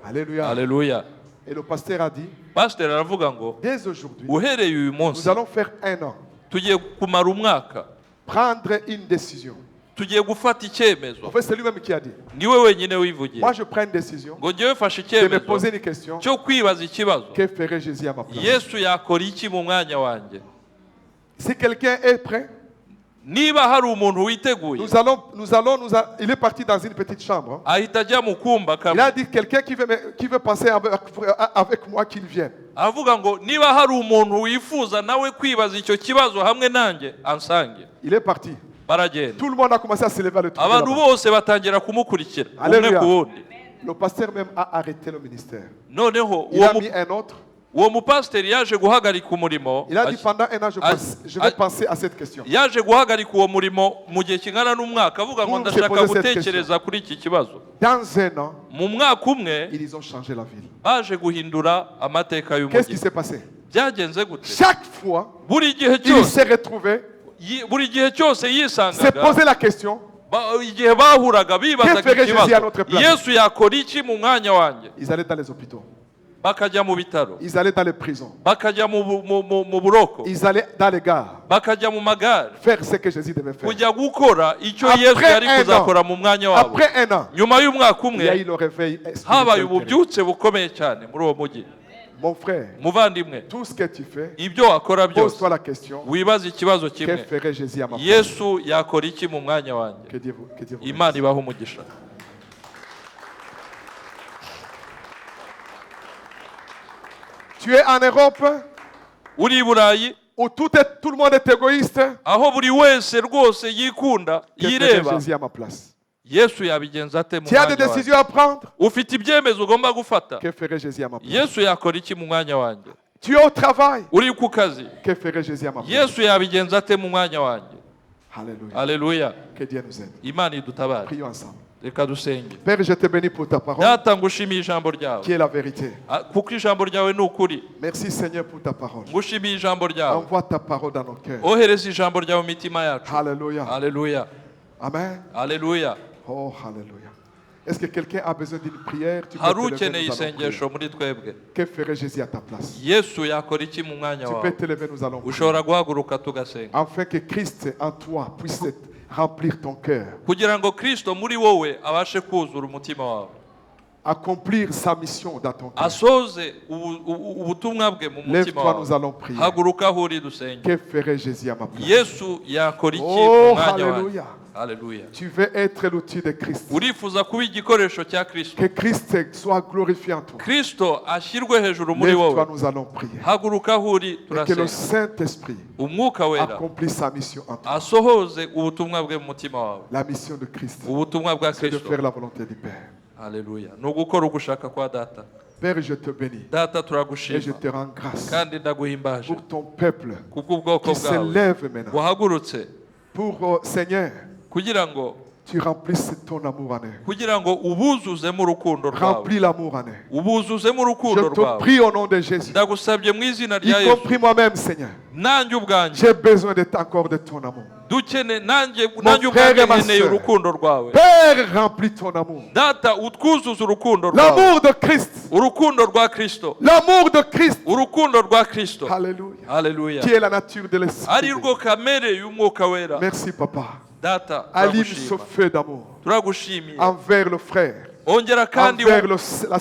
Speaker 1: Alléluia.
Speaker 3: Aleluya.
Speaker 1: Et le pasteur a dit,
Speaker 3: pasiteri aravuga ngo
Speaker 1: dès aujourd'hui,
Speaker 3: uhereye uyu
Speaker 1: nous
Speaker 3: munsi
Speaker 1: allons faire 1 an,
Speaker 3: tugiye kumara umwaka,
Speaker 1: prendre une décision.
Speaker 3: tugiye gufata icyemezo.
Speaker 1: En fait, c'est lui-même qui a dit.
Speaker 3: niwe wenyine wivugiye
Speaker 1: Moi, je prends une décision
Speaker 3: ngo ngewe fashe
Speaker 1: de me
Speaker 3: icyemezo
Speaker 1: poser une question.
Speaker 3: cyo kwibaza ikibazo,
Speaker 1: Que ferait Jésus à ma place?
Speaker 3: yesu yakora iki mu mwanya wanjye?
Speaker 1: Si quelqu'un est prêt,
Speaker 3: niba hari umuntu witeguye,
Speaker 1: il est parti dans une petite chambre.
Speaker 3: ahita ajya mu kumba
Speaker 1: Il a
Speaker 3: kamwe,
Speaker 1: dit, quelqu'un qui veut passer avec moi, qu'il vienne.
Speaker 3: aravuga ngo niba hari umuntu wifuza nawe kwibaza icyo kibazo hamwe nanjye ansange.
Speaker 1: Il est parti.
Speaker 3: baragenda,
Speaker 1: Tout le monde a commencé à se lever à le trouver
Speaker 3: abantu
Speaker 1: là-bas.
Speaker 3: bose batangira kumukurikira umwe
Speaker 1: Alléluia.
Speaker 3: ku wundi.
Speaker 1: Le pasteur même a arrêté le ministère.
Speaker 3: noneho
Speaker 1: Il a mis un autre.
Speaker 3: uwo mupasiteri yaje guhagarika umurimo,
Speaker 1: Il a dit, pendant 1 an, je vais penser à cette question.
Speaker 3: yaje guhagarika uwo murimo mu gihe kingana n'umwaka, avuga ngo
Speaker 1: Pour se
Speaker 3: ndashaka
Speaker 1: poser cette
Speaker 3: gutekereza kuri iki kibazo.
Speaker 1: Dans 1 an,
Speaker 3: mu mwaka umwe
Speaker 1: ils ont changé la ville.
Speaker 3: baje guhindura amateka
Speaker 1: Qu'est-ce qui
Speaker 3: y'umujyi.
Speaker 1: s'est passé?
Speaker 3: byagenze gute?
Speaker 1: Chaque fois,
Speaker 3: buri gihe
Speaker 1: il
Speaker 3: cyose
Speaker 1: s'est retrouvé,
Speaker 3: buri gihe cyose
Speaker 1: s'est
Speaker 3: yisangaga,
Speaker 1: posé la question,
Speaker 3: igihe bahuraga
Speaker 1: Que
Speaker 3: bibazaga
Speaker 1: ferait Jésus à
Speaker 3: ikibazo,
Speaker 1: notre place?
Speaker 3: yesu yakora iki mu mwanya wanjye?
Speaker 1: ils allaient dans les hôpitaux,
Speaker 3: bakajya mu bitaro,
Speaker 1: ils allaient dans les prisons,
Speaker 3: bakajya mu buroko,
Speaker 1: ils allaient dans les gares,
Speaker 3: bakajya mu magare,
Speaker 1: faire ce que Jésus devait faire.
Speaker 3: kujya gukora icyo
Speaker 1: Après
Speaker 3: yesu yari
Speaker 1: un
Speaker 3: kuzakora mu mwanya wabo.
Speaker 1: Après 1 an,
Speaker 3: nyuma y'umwaka
Speaker 1: il y a eu
Speaker 3: umwe
Speaker 1: le réveil
Speaker 3: habaye
Speaker 1: spirituel terrible.
Speaker 3: ububyutse bukomeye cyane muri uwo mujyi.
Speaker 1: Mon frère,
Speaker 3: muvandimwe,
Speaker 1: tout ce que tu fais,
Speaker 3: ibyo wakora byose
Speaker 1: pose-toi la question,
Speaker 3: wibaza ikibazo
Speaker 1: que
Speaker 3: kimwe,
Speaker 1: ferait Jésus à ma place?
Speaker 3: yesu yakora iki mu mwanya wanjye?
Speaker 1: Que Dieu vous
Speaker 3: imana
Speaker 1: bénisse.
Speaker 3: ibaha umugisha.
Speaker 1: Tu es en Europe
Speaker 3: uri i burayi,
Speaker 1: où tout le monde est égoïste.
Speaker 3: aho buri wese rwose yikunda
Speaker 1: Que ferait
Speaker 3: yireba,
Speaker 1: Jésus à ma place?
Speaker 3: yesu yabigenza ate mu
Speaker 1: Tu as des
Speaker 3: mwanya wanjye?
Speaker 1: décisions à prendre.
Speaker 3: ufite ibyemezo ugomba gufata,
Speaker 1: Que ferait Jésus à ma place?
Speaker 3: yesu yakora iki mu mwanya wanjye?
Speaker 1: Tu es au travail.
Speaker 3: uri ku kazi,
Speaker 1: Que ferait Jésus à ma place?
Speaker 3: yesu yabigenza ate mu mwanya wanjye?
Speaker 1: Alléluia.
Speaker 3: aleluya.
Speaker 1: Que Dieu nous aide.
Speaker 3: imana idutabare.
Speaker 1: Prions ensemble.
Speaker 3: reka dusenge.
Speaker 1: Père, je te bénis pour ta parole,
Speaker 3: data ngushimiye ijambo ryawe,
Speaker 1: qui est la vérité.
Speaker 3: kuko ijambo ryawe ni ukuri.
Speaker 1: Merci Seigneur pour ta parole.
Speaker 3: ngushimiye ijambo ryawe,
Speaker 1: Envoie ta parole dans nos cœurs.
Speaker 3: ohereza ijambo ryawe mu mitima yacu.
Speaker 1: Alléluia.
Speaker 3: aleluya,
Speaker 1: Amen.
Speaker 3: aleluya.
Speaker 1: Oh, Alléluia. Est-ce que quelqu'un a besoin d'une prière? Tu peux
Speaker 3: hari
Speaker 1: te lever,
Speaker 3: ukeneye
Speaker 1: nous allons prier.
Speaker 3: isengesho muri twebwe?
Speaker 1: Que ferait Jésus à ta place?
Speaker 3: yesu yakora iki mu mwanya
Speaker 1: Tu peux
Speaker 3: wawe?
Speaker 1: te lever, nous allons prier.
Speaker 3: ushobora guhaguruka tugasenga,
Speaker 1: Afin que Christ en toi puisse remplir ton cœur,
Speaker 3: kugira ngo Kristo muri wowe abashe kuzura umutima wawe,
Speaker 1: accomplir sa mission dans ton cœur.
Speaker 3: asoze ubutumwa bwe mu mutima
Speaker 1: Lève-toi, nous
Speaker 3: wawe.
Speaker 1: allons prier.
Speaker 3: Haguruka aho uri dusenge.
Speaker 1: Que ferait Jésus à ma place?
Speaker 3: Yesu yakora iki
Speaker 1: Oh,
Speaker 3: mu mwanya wanjye?
Speaker 1: hallelujah.
Speaker 3: Haleluya.
Speaker 1: Tu veux être l'outil de Christ.
Speaker 3: Urifuza kuba igikoresho cya Kristo,
Speaker 1: Que Christ soit glorifié en toi.
Speaker 3: Kristo ashyirwe hejuru muri wowe.
Speaker 1: Lève-toi, nous allons prier.
Speaker 3: Haguruka aho uri
Speaker 1: Et que le
Speaker 3: turasenga.
Speaker 1: Saint-Esprit
Speaker 3: Umwuka wera
Speaker 1: accomplisse sa mission en toi.
Speaker 3: asohoze ubutumwa bwe mu mutima wawe.
Speaker 1: La mission de Christ,
Speaker 3: Ubutumwa bwa
Speaker 1: c'est de
Speaker 3: Kristo,
Speaker 1: faire la volonté du Père.
Speaker 3: haleluya, ni ugukora ugushaka kwa data.
Speaker 1: Père, je te bénis
Speaker 3: Data
Speaker 1: et je
Speaker 3: turagushima
Speaker 1: te rends grâce
Speaker 3: kandi ndaguhimbaje
Speaker 1: pour ton peuple
Speaker 3: kubw'ubwoko
Speaker 1: qui
Speaker 3: bwawe
Speaker 1: s'élève maintenant.
Speaker 3: buhagurutse
Speaker 1: Pour, Seigneur,
Speaker 3: kugira ngo
Speaker 1: tu remplisses ton amour en eux.
Speaker 3: kugira ngo ubuzuzemo urukundo rwawe,
Speaker 1: Remplis l'amour en eux.
Speaker 3: ubuzuzemo
Speaker 1: Je
Speaker 3: urukundo
Speaker 1: te
Speaker 3: rwawe.
Speaker 1: prie au nom de Jésus.
Speaker 3: Ndagusabye mu izina rya
Speaker 1: Y
Speaker 3: Yesu,
Speaker 1: compris moi-même, Seigneur.
Speaker 3: nanjye ubwanjye
Speaker 1: J'ai besoin encore de ton amour.
Speaker 3: dukene nanjye
Speaker 1: frère
Speaker 3: ubwanjye
Speaker 1: et ma
Speaker 3: nkeneye
Speaker 1: sœur.
Speaker 3: urukundo rwawe.
Speaker 1: Père, remplis ton amour.
Speaker 3: Data utwuzuza urukundo rwawe,
Speaker 1: L'amour de Christ.
Speaker 3: urukundo rwa Kristo,
Speaker 1: L'amour de Christ.
Speaker 3: urukundo rwa Kristo,
Speaker 1: Alléluia.
Speaker 3: haleluya,
Speaker 1: Qui est la nature de l'Esprit.
Speaker 3: ari rwo kamere y'umwuka wera.
Speaker 1: Merci, Papa.
Speaker 3: Data
Speaker 1: Allume ce
Speaker 3: turagushima,
Speaker 1: feu d'amour
Speaker 3: turagushimiye.
Speaker 1: envers le frère,
Speaker 3: Ongera kandi
Speaker 1: envers la
Speaker 3: ongera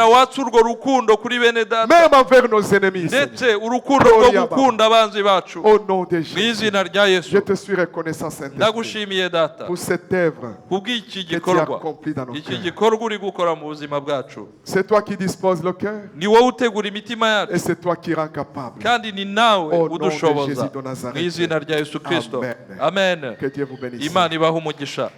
Speaker 1: sœur,
Speaker 3: watse urwo rukundo kuri bene data,
Speaker 1: même envers nos ennemis.
Speaker 3: ndetse
Speaker 1: Seigneur.
Speaker 3: urukundo rwo gukunda abanzi bacu
Speaker 1: Au nom de
Speaker 3: mu
Speaker 1: Jésus,
Speaker 3: izina rya
Speaker 1: je
Speaker 3: Yesu.
Speaker 1: te suis reconnaissant, Saint-Esprit,
Speaker 3: Ndagushimiye data
Speaker 1: pour cette œuvre
Speaker 3: kubw'iki
Speaker 1: que tu as
Speaker 3: gikorwa,
Speaker 1: accomplie dans nos
Speaker 3: iki
Speaker 1: cœurs.
Speaker 3: gikorwa uri gukora mu buzima bwacu.
Speaker 1: C'est toi qui disposes le cœur
Speaker 3: Ni wowe utegura imitima yacu
Speaker 1: et c'est toi qui rends capable.
Speaker 3: kandi ni nawe
Speaker 1: Au nom de
Speaker 3: udushoboza
Speaker 1: Jésus de Nazareth.
Speaker 3: mu izina rya Yesu Kristo.
Speaker 1: Amen.
Speaker 3: Amen.
Speaker 1: Que Dieu vous bénisse.
Speaker 3: Imana ibahe umugisha.